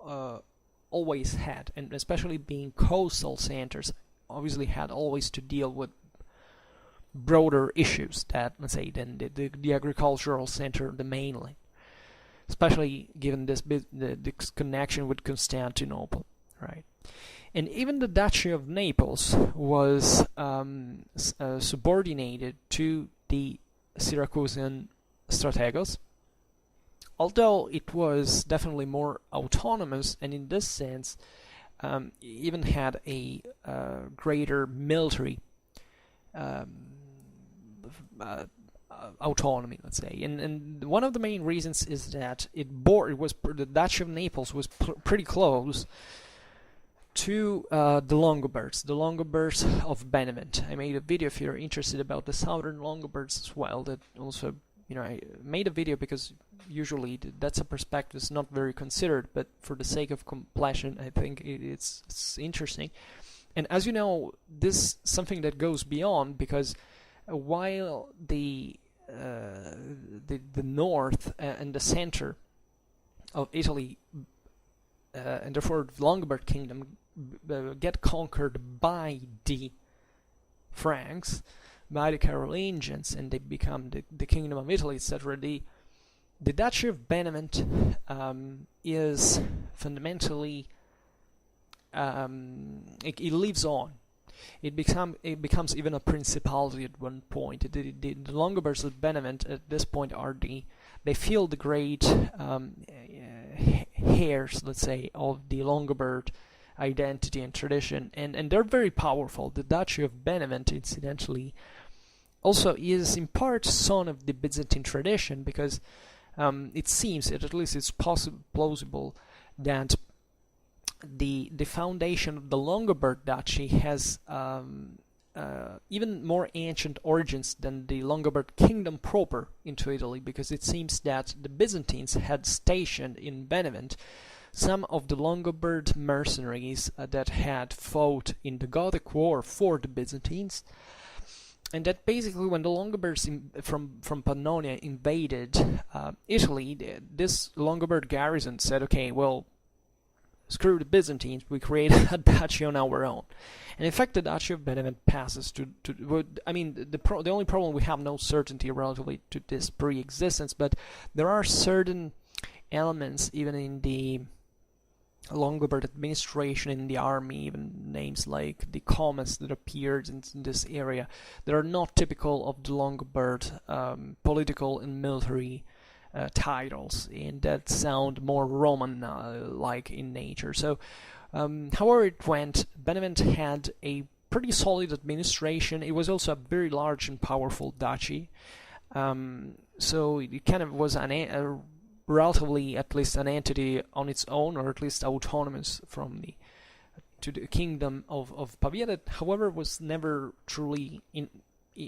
always had, and especially being coastal centers, obviously had always to deal with broader issues that, let's say, than the agricultural center, the mainland, especially given this connection with Constantinople, right? And even the Duchy of Naples was subordinated to the Syracusan strategos, although it was definitely more autonomous, and in this sense even had a greater military autonomy, let's say. And one of the main reasons is that the Duchy of Naples was pretty close to the Longobards of Benevent. I made a video, if you're interested, about the southern Longobards as well. That also, I made a video because usually that's a perspective that's not very considered, but for the sake of completion, I think it's interesting. And as you know, this is something that goes beyond, because while the north and the center of Italy and therefore the Lombard kingdom get conquered by the Franks, by the Carolingians, and they become the kingdom of Italy, etc. The Duchy of Benevent is fundamentally it lives on. It becomes even a principality at one point. The Longobards of Benevent at this point they feel the great heirs, let's say, of the Longobard identity and tradition, and they're very powerful. The Duchy of Benevent, incidentally, also is in part son of the Byzantine tradition, because it seems, at least it's plausible, that the foundation of the Longobard Duchy has even more ancient origins than the Longobard kingdom proper into Italy, because it seems that the Byzantines had stationed in Benevent some of the Longobard mercenaries that had fought in the Gothic War for the Byzantines, and that basically when the Longobards from Pannonia invaded Italy, this Longobard garrison said, okay, well, screw the Byzantines, we create a duchy on our own. And in fact, the Duchy of Benevent passes to the only problem, we have no certainty relatively to this pre-existence, but there are certain elements even in the Longobards administration, in the army, even names like the comets that appeared in this area that are not typical of the Longobard political and military titles, and that sound more Roman-like in nature. So, however it went, Benevent had a pretty solid administration. It was also a very large and powerful duchy. So it kind of was a relatively, at least, an entity on its own, or at least autonomous from the kingdom of Pavia, that however was never truly in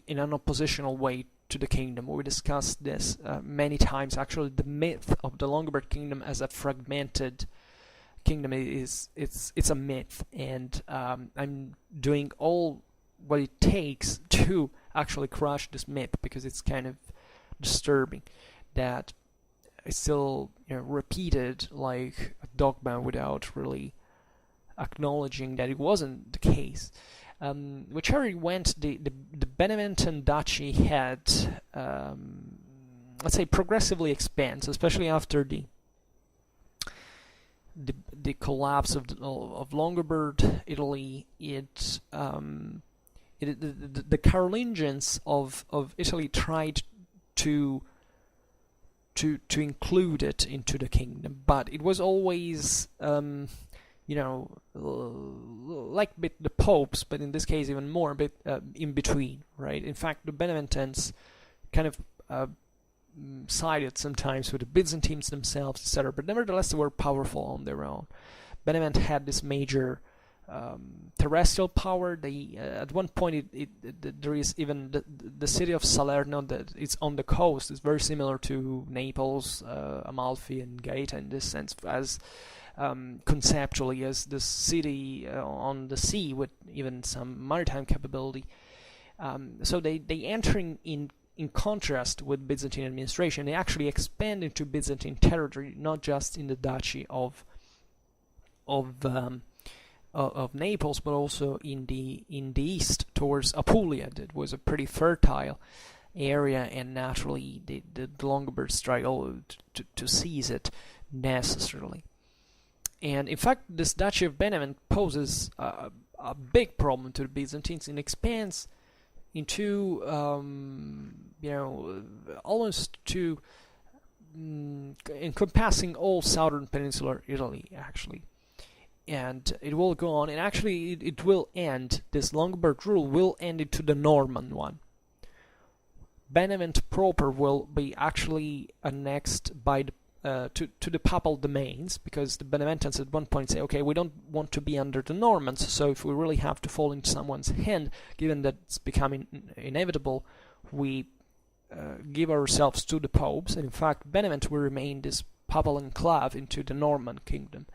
an oppositional way to the kingdom. We discussed this many times. Actually, the myth of the Longobard kingdom as a fragmented kingdom it's a myth, and I'm doing all what it takes to actually crush this myth, because it's kind of disturbing that it's still, repeated like a dogma without really acknowledging that it wasn't the case. Whichever it went, the Beneventan duchy had, let's say, progressively expanded, especially after the collapse of Longobard Italy. The Carolingians of Italy tried to include it into the kingdom, but it was always like the popes, but in this case even more a bit in between, right? In fact, the Beneventans kind of sided sometimes with the Byzantines themselves, etc., but nevertheless they were powerful on their own. Benevent had this major terrestrial power. They at one point there is even the city of Salerno that is on the coast. It's very similar to Naples, Amalfi, and Gaeta in this sense, as conceptually as the city on the sea, with even some maritime capability. So they entering in contrast with Byzantine administration. They actually expand into Byzantine territory, not just in the Duchy of Naples, but also in the east towards Apulia. That was a pretty fertile area, and naturally the Longobards struggled to seize it necessarily. And in fact, this Duchy of Benevent poses a big problem to the Byzantines, and expands into almost to encompassing all southern peninsular Italy, actually. And it will go on, and actually it will end, this Longobard rule will end into the Norman one. Benevent proper will be actually annexed by to the papal domains, because the Beneventans at one point say, okay, we don't want to be under the Normans, so if we really have to fall into someone's hand, given that it's becoming inevitable, we give ourselves to the popes. And in fact, Benevent will remain this papal enclave into the Norman kingdom,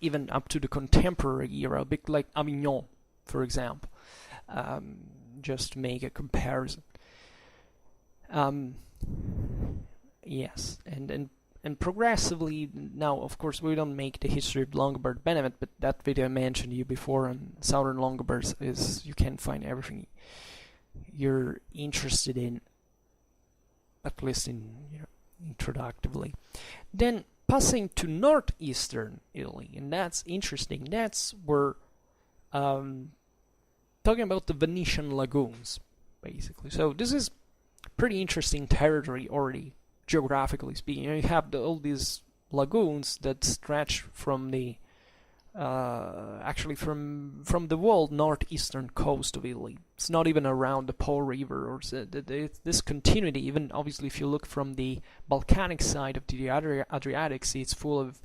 even up to the contemporary era, a bit like Avignon, for example, just to make a comparison. Yes, and progressively, now of course we don't make the history of Longobard Benevent, but that video I mentioned you before on Southern Longobards you can find everything you're interested in, at least introductively. Then passing to Northeastern Italy, and that's interesting. That's where talking about the Venetian lagoons, basically. So this is pretty interesting territory already, geographically speaking. You have all these lagoons that stretch from the actually from the whole northeastern coast of Italy. It's not even around the Po River, or this continuity. Even obviously, if you look from the Balkanic side of the Adriatic Sea, it's full of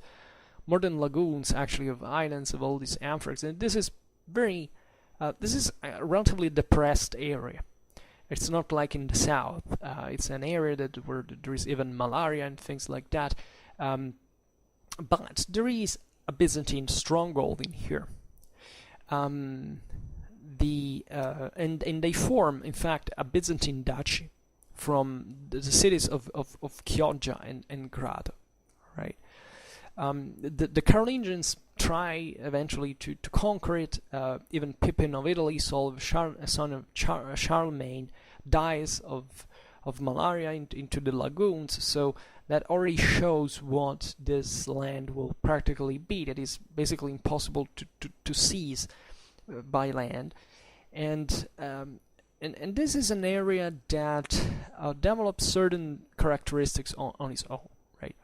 modern lagoons, actually, of islands, of all these amphitheaters. And this is this is a relatively depressed area. It's not like in the south. It's an area where there is even malaria and things like that. But there is a Byzantine stronghold in here. And they form, in fact, a Byzantine duchy from the cities of Chioggia and Grado, right? The Carolingians try eventually to conquer it. Even Pippin of Italy, son of Charlemagne, dies of of malaria into the lagoons. So that already shows what this land will practically be. That is basically impossible to seize by land, and this is an area that develops certain characteristics on its own, right?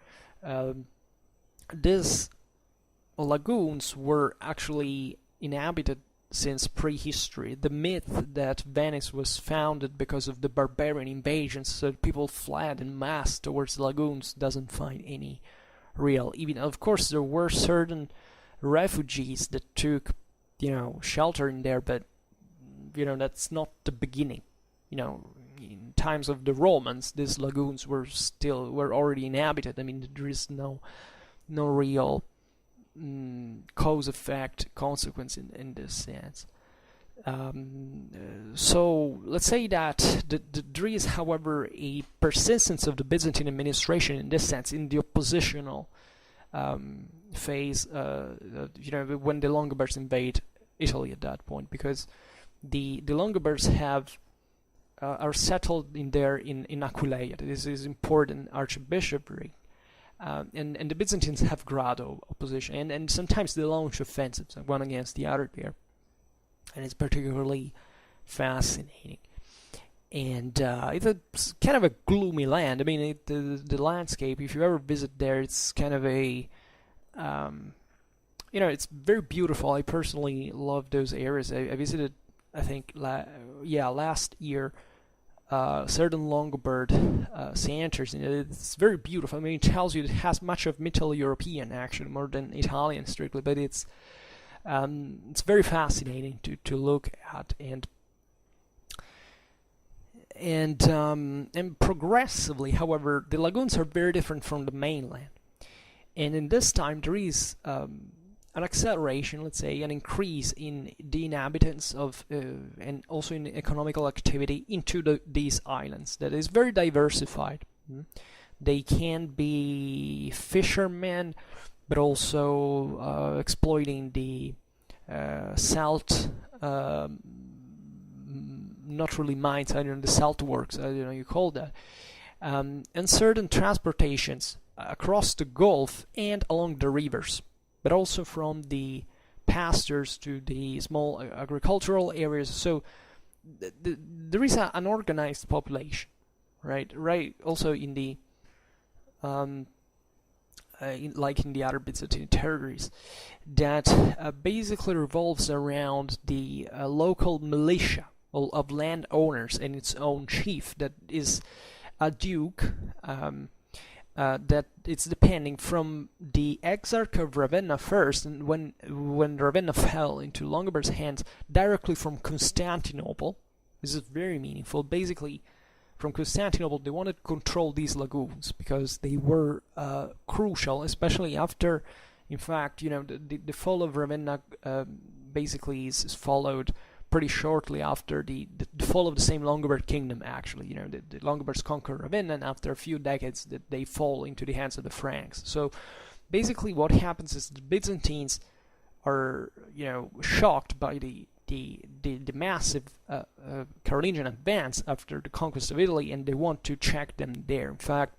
These lagoons were actually inhabited since prehistory. The myth that Venice was founded because of the barbarian invasions, so people fled in mass towards the lagoons, doesn't find any real. Even, of course, there were certain refugees that took, shelter in there, but that's not the beginning. In times of the Romans, these lagoons were already inhabited. I mean, there is no real cause-effect consequence in this sense. So let's say that there is, however, a persistence of the Byzantine administration in this sense, in the oppositional phase, when the Longobards invade Italy at that point, because the Longobards are settled in Aquileia. This is important archbishopric. And the Byzantines have grado opposition, and sometimes they launch offensives, one against the other there, and it's particularly fascinating. And it's kind of a gloomy land. I mean, the landscape, if you ever visit there, it's kind of a it's very beautiful. I personally love those areas. I visited, I think, last year, certain Longobard centers, and it's very beautiful. I mean, it tells you it has much of Middle European, actually, more than Italian strictly, but it's very fascinating to look at, and progressively, however, the lagoons are very different from the mainland, and in this time there is an acceleration, let's say, an increase in the inhabitants of and also in economical activity into these islands that is very diversified. They can be fishermen, but also exploiting the salt, not really mines, the salt works, you call that, and certain transportations across the Gulf and along the rivers, but also from the pastures to the small agricultural areas. So there is an organized population, right? Also in the like in the other Byzantine territories, that basically revolves around the local militia of landowners and its own chief, that is a duke. That it's depending from the Exarch of Ravenna first, and when Ravenna fell into Longobards' hands, directly from Constantinople. This is very meaningful. Basically, from Constantinople, they wanted to control these lagoons because they were crucial, especially after, in fact, the fall of Ravenna basically is followed pretty shortly after the fall of the same Longobard kingdom, actually. The Longobards conquer Ravenna, and after a few decades they fall into the hands of the Franks. So basically what happens is the Byzantines are shocked by the massive Carolingian advance after the conquest of Italy, and they want to check them there. In fact,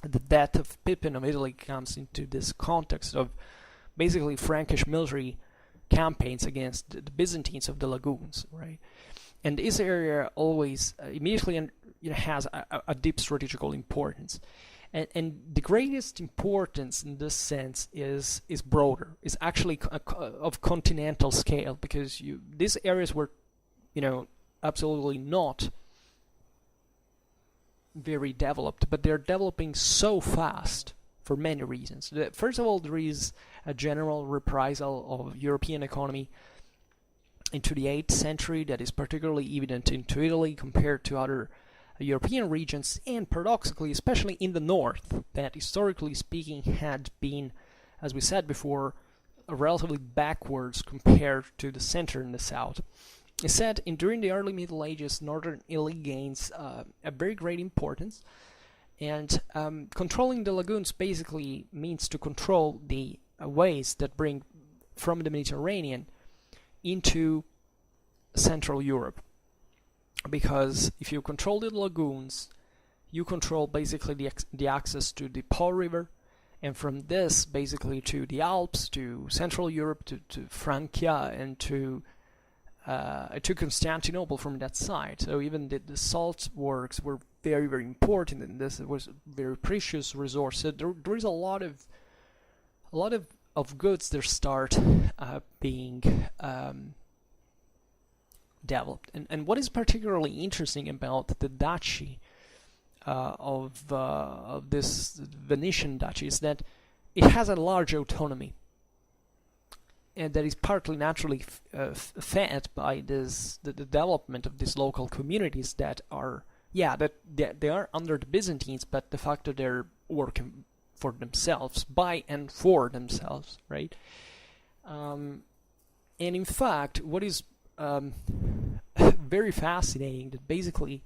the death of Pippin of Italy comes into this context of basically Frankish military campaigns against the Byzantines of the lagoons, right? And this area always immediately has a deep strategical importance, and the greatest importance in this sense is broader. It's actually of continental scale, because these areas were absolutely not very developed, but they're developing so fast for many reasons. First of all, there is a general reprisal of European economy into the 8th century that is particularly evident into Italy compared to other European regions, and paradoxically, especially in the north, that historically speaking had been, as we said before, relatively backwards compared to the center and the south. It's said during the early Middle Ages, northern Italy gains a very great importance. And controlling the lagoons basically means to control the ways that bring from the Mediterranean into Central Europe. because if you control the lagoons, you control basically the access to the Po River, and from this basically to the Alps, to Central Europe, to Francia, and to Constantinople from that side. So even the salt works were very, very important, and this was a very precious resource. So there is a lot of goods that start being developed. And what is particularly interesting about the duchy of this Venetian duchy is that it has a large autonomy, and that is partly naturally fed by the development of these local communities that are, that they are under the Byzantines, but the fact that they're working for themselves, by and for themselves, right? And in fact, what is very fascinating, that basically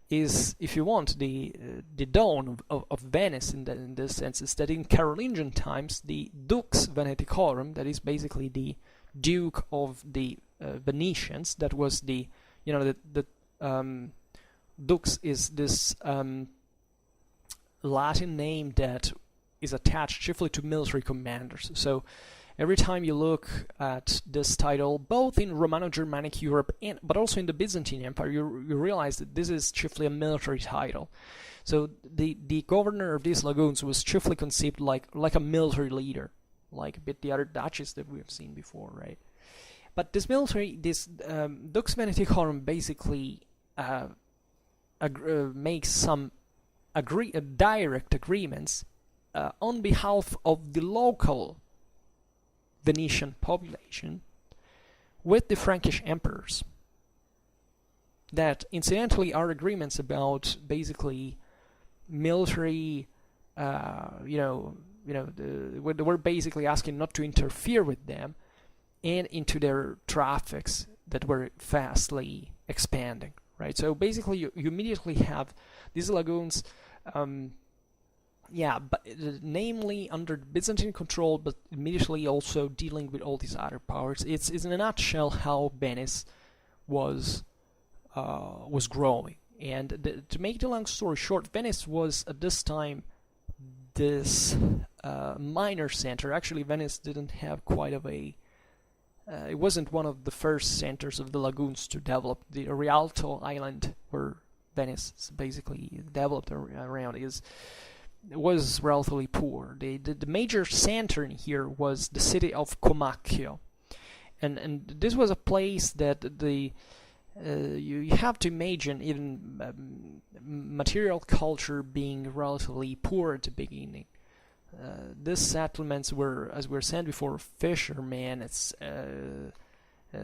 is, if you want, the dawn of Venice in this sense, is that in Carolingian times, the Dux Veneticorum, that is basically the Duke of the Venetians, that was the Dux is this Latin name that is attached chiefly to military commanders. So every time you look at this title, both in Romano-Germanic Europe but also in the Byzantine Empire, you realize that this is chiefly a military title. So the governor of these lagoons was chiefly conceived like a military leader, like a bit the other duchies that we have seen before, right? But this Dux Veneticorum basically makes some direct agreements on behalf of the local Venetian population with the Frankish emperors, that incidentally are agreements about basically military, they were basically asking not to interfere with them and into their traffics that were fastly expanding, right? So basically you immediately have these lagoons, namely under Byzantine control, but immediately also dealing with all these other powers. It's in a nutshell how Venice was growing. And to make the long story short, Venice was at this time this minor center. Actually, Venice didn't have quite of a it wasn't one of the first centers of the lagoons to develop. The Rialto Island, where Venice basically developed around, was relatively poor. The major center in here was the city of Comacchio, and this was a place that you have to imagine even material culture being relatively poor at the beginning. These settlements were, as we were saying before, fishermen. They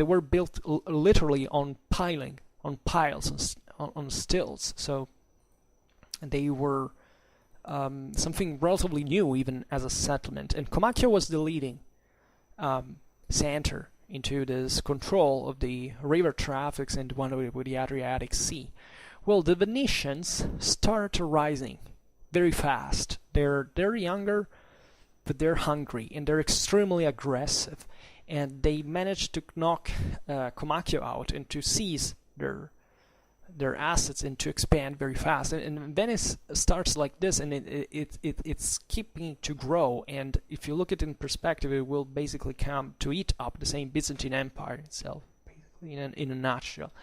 were built literally on piles, on stilts. So they were something relatively new, even as a settlement. And Comacchio was the leading center into this control of the river traffics and one with the Adriatic Sea. Well, the Venetians start rising very fast. They're younger, but they're hungry, and they're extremely aggressive. And they managed to knock Comacchio out and to seize their assets and to expand very fast. And Venice starts like this, and it's keeping to grow. And if you look at it in perspective, it will basically come to eat up the same Byzantine Empire itself, basically in a nutshell.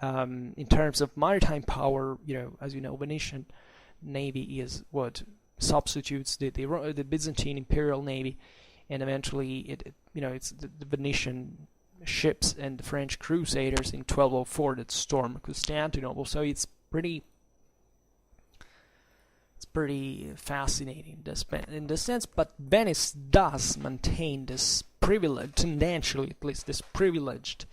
In terms of maritime power, as you know, Venetian navy is what substitutes the Byzantine Imperial Navy, and eventually it's the Venetian ships and the French crusaders in 1204 that stormed Constantinople. So it's pretty fascinating in this sense. But Venice does maintain this privilege, tendentially at least, this privileged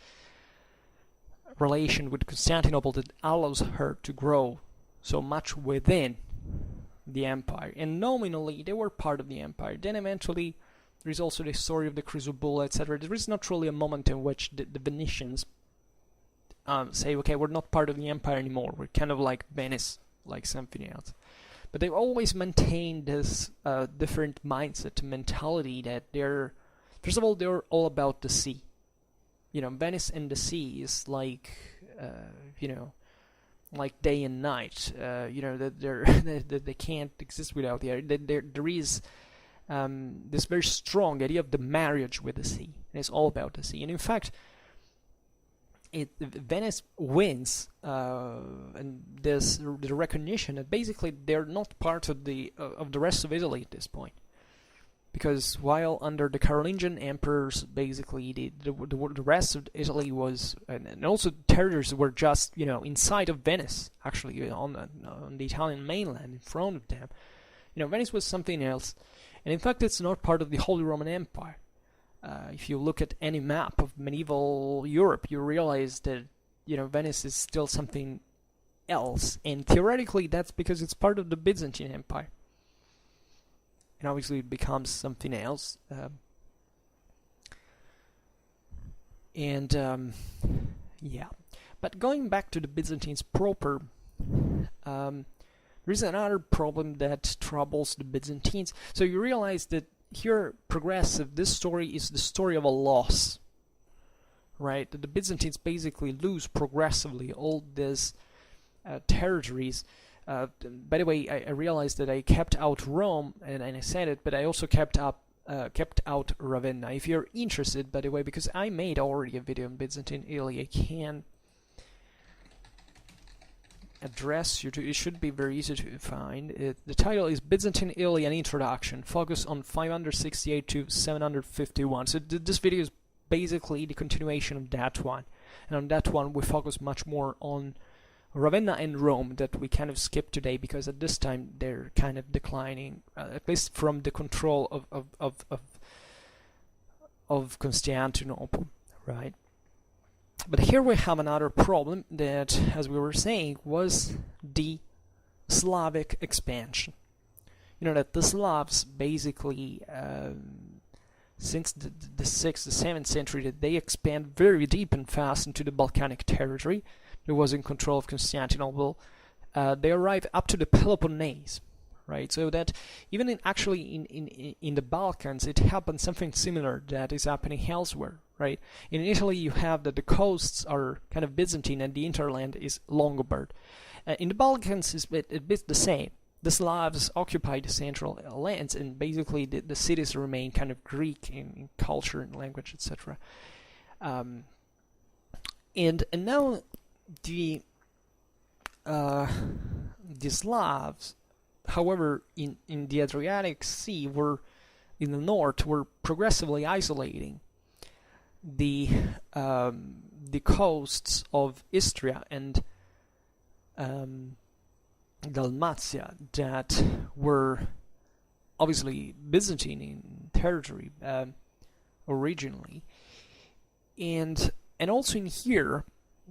relation with Constantinople that allows her to grow so much within the empire. And nominally they were part of the empire. Then eventually there is also the story of the Chrysobulla, etc. There is not really a moment in which the Venetians say, okay, we're not part of the empire anymore. We're kind of like Venice, like something else. But they've always maintained this different mindset, mentality that they're all about the sea. Venice and the sea is like, like day and night. That they can't exist without the other. There is this very strong idea of the marriage with the sea, and it's all about the sea. And in fact, Venice wins, and there's the recognition that basically they're not part of the rest of Italy at this point. Because while under the Carolingian emperors, basically the rest of Italy was, and also territories were just inside of Venice, actually on the Italian mainland in front of them. Venice was something else, and in fact it's not part of the Holy Roman Empire. If you look at any map of medieval Europe, you realize that Venice is still something else, and theoretically that's because it's part of the Byzantine Empire. And obviously it becomes something else. Yeah. But going back to the Byzantines proper, there is another problem that troubles the Byzantines. So you realize that here, progressive, this story is the story of a loss. Right? The Byzantines basically lose progressively all these territories. By the way, I realized that I kept out Rome, and I said it, but I also kept out Ravenna. If you're interested, by the way, because I made already a video on Byzantine Italy, I can address you to. It should be very easy to find. The title is Byzantine Italy: An Introduction. Focus on 568 to 751. So this video is basically the continuation of that one, and on that one we focus much more on Ravenna and Rome, that we kind of skip today, because at this time they're kind of declining, at least from the control of Constantinople, right? But here we have another problem that, as we were saying, was the Slavic expansion. That the Slavs basically, since the 6th, the 7th century, that they expand very deep and fast into the Balkanic territory. It was in control of Constantinople. They arrived up to the Peloponnese, right? So that even in the Balkans, it happened something similar that is happening elsewhere, right? In Italy, you have that the coasts are kind of Byzantine and the hinterland is Lombard. In the Balkans, it's a bit the same. The Slavs occupy the central lands, and basically the cities remain kind of Greek in culture and language, etc. And now the Slavs, however, in the Adriatic Sea, were in the north, were progressively isolating the coasts of Istria and Dalmatia, that were obviously Byzantine in territory originally, and also in here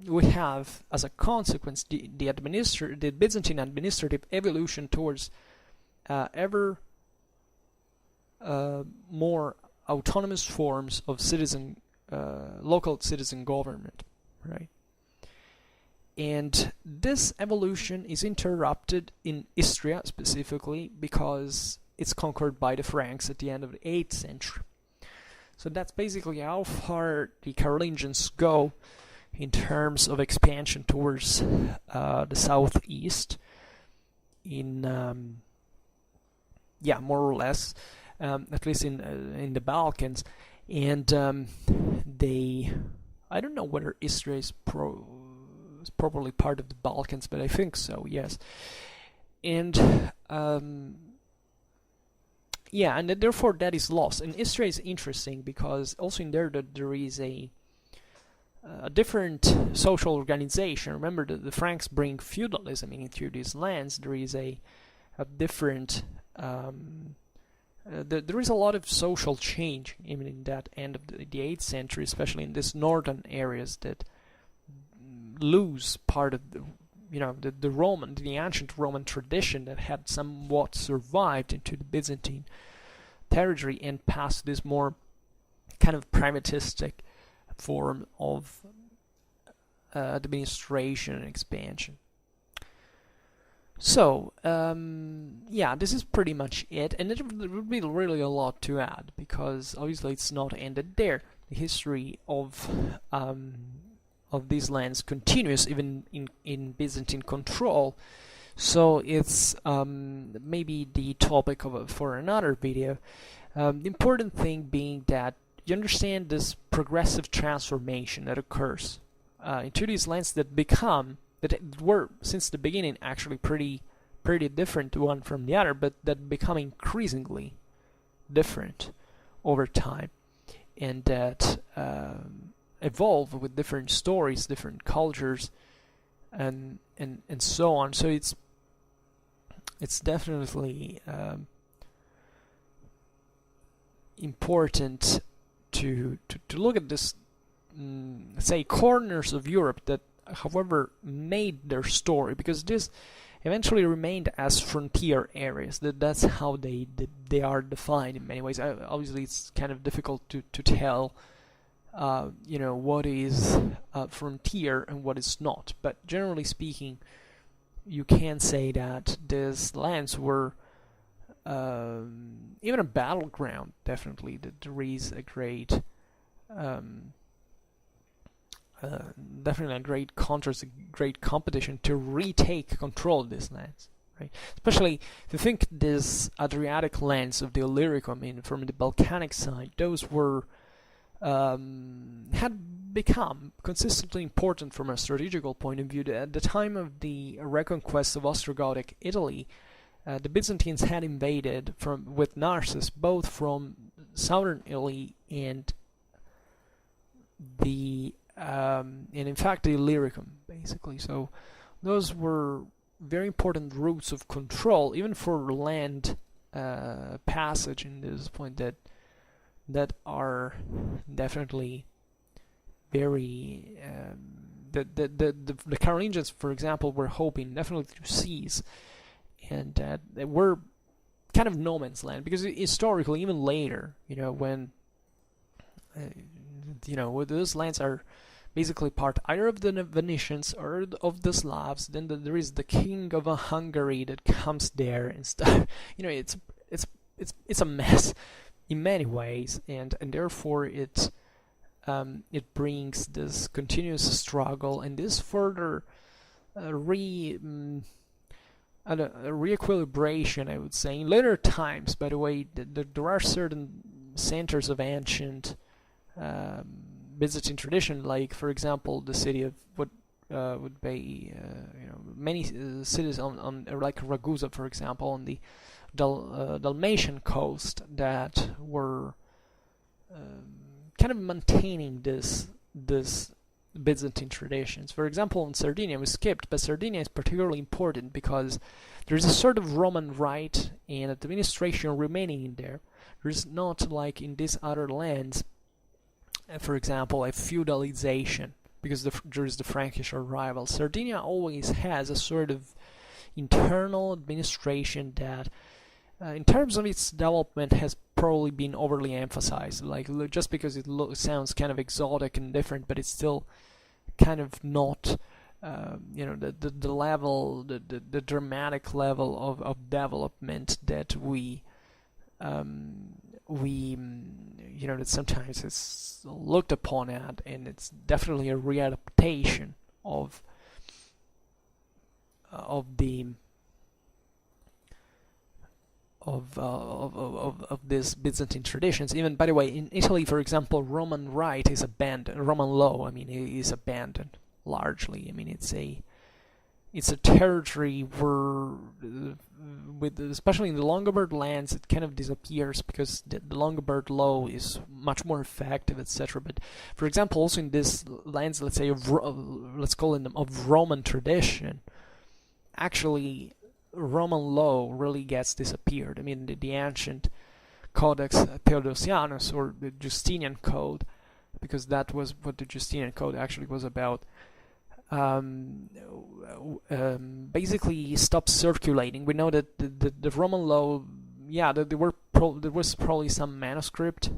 we have, as a consequence, the Byzantine administrative evolution towards ever more autonomous forms of local citizen government, right? And this evolution is interrupted in Istria specifically because it's conquered by the Franks at the end of the 8th century. So that's basically how far the Carolingians go in terms of expansion towards the southeast, more or less, at least in the Balkans, and I don't know whether Istria is properly part of the Balkans, but I think so, yes. And and therefore that is lost. And Istria is interesting because also in there there is a different social organization. Remember, the Franks bring feudalism into these lands. There is a different there is a lot of social change even in that end of the 8th century, especially in these northern areas that lose part of the ancient Roman tradition that had somewhat survived into the Byzantine territory and passed this more kind of privatistic form of administration and expansion. So, this is pretty much it, and there would be really a lot to add, because obviously it's not ended there. the history of these lands continues even in Byzantine control. So it's maybe the topic for another video. The important thing being that you understand this progressive transformation that occurs into these lands that were since the beginning actually pretty different one from the other, but that become increasingly different over time, and that evolve with different stories, different cultures, and so on. So it's definitely important to look at this, say, corners of Europe that, however, made their story, because this eventually remained as frontier areas. That's how they are defined in many ways. Obviously, it's kind of difficult to tell, what is frontier and what is not. But generally speaking, you can say that these lands were even a battleground. Definitely, that there is a great definitely a great contrast, a great competition to retake control of these lands, right? Especially if you think these Adriatic lands of the Illyricum, from the Balkanic side, those were had become consistently important from a strategical point of view. At the time of the reconquest of Ostrogothic Italy, the Byzantines had invaded with Narses both from southern Italy and in fact the Illyricum, basically. So those were very important routes of control, even for land passage in this point, that are definitely very the Carolingians, for example, were hoping definitely to seize, and they were kind of no man's land, because historically, even later, when those lands are basically part either of the Venetians or of the Slavs, then there is the king of Hungary that comes there and stuff. It's a mess in many ways, and therefore it brings this continuous struggle and this further re-equilibration, I would say. In later times, by the way, there are certain centers of ancient Byzantine tradition, like, for example, the city of what would be many cities on like Ragusa, for example, on the Dalmatian coast, that were kind of maintaining this Byzantine traditions. For example, in Sardinia, we skipped, but Sardinia is particularly important because there's a sort of Roman rite and administration remaining in there. There's not, like in these other lands, for example, a feudalization, because there is the Frankish arrival. Sardinia always has a sort of internal administration that, in terms of its development, has probably been overly emphasized. Like, just because it sounds kind of exotic and different, but it's still kind of not, the level, the dramatic level of development that that sometimes it's looked upon at, and it's definitely a readaptation of these Byzantine traditions. Even, by the way, in Italy, for example, Roman rite is abandoned. Roman law, is abandoned largely. It's a territory where, especially in the Longobard lands, it kind of disappears because the Longobard law is much more effective, etc. But, for example, also in these lands, let's say, let's call it of Roman tradition, actually, Roman law really gets disappeared. The ancient Codex Theodosianus, or the Justinian Code, because that was what the Justinian Code actually was about, basically stopped circulating. We know that the Roman law, there was probably some manuscript,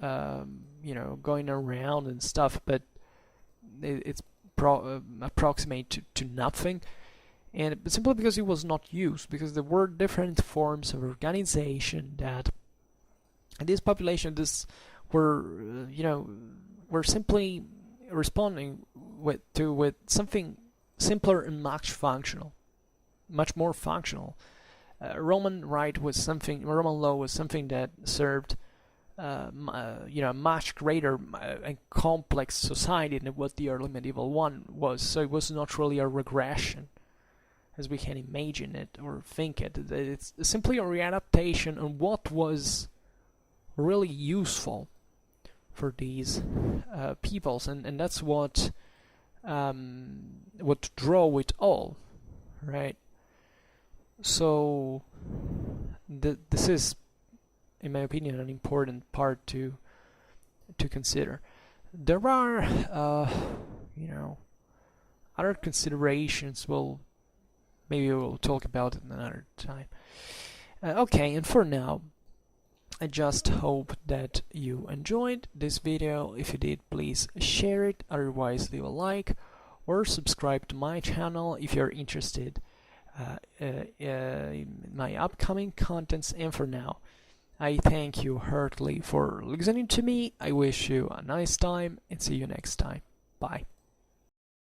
going around and stuff, but it's approximate to nothing. And simply because it was not used, because there were different forms of organization that this population, were were simply responding with something simpler and much more functional. Roman law was something that served much greater and complex society than what the early medieval one was. So it was not really a regression, as we can imagine it or think it. It's simply a readaptation on what was really useful for these peoples, and that's what drove it all, right? So this is, in my opinion, an important part to consider. There are other considerations. Maybe we'll talk about it another time. Okay, and for now, I just hope that you enjoyed this video. If you did, please share it. Otherwise, leave a like or subscribe to my channel if you're interested in my upcoming contents. And for now, I thank you heartily for listening to me. I wish you a nice time and see you next time. Bye.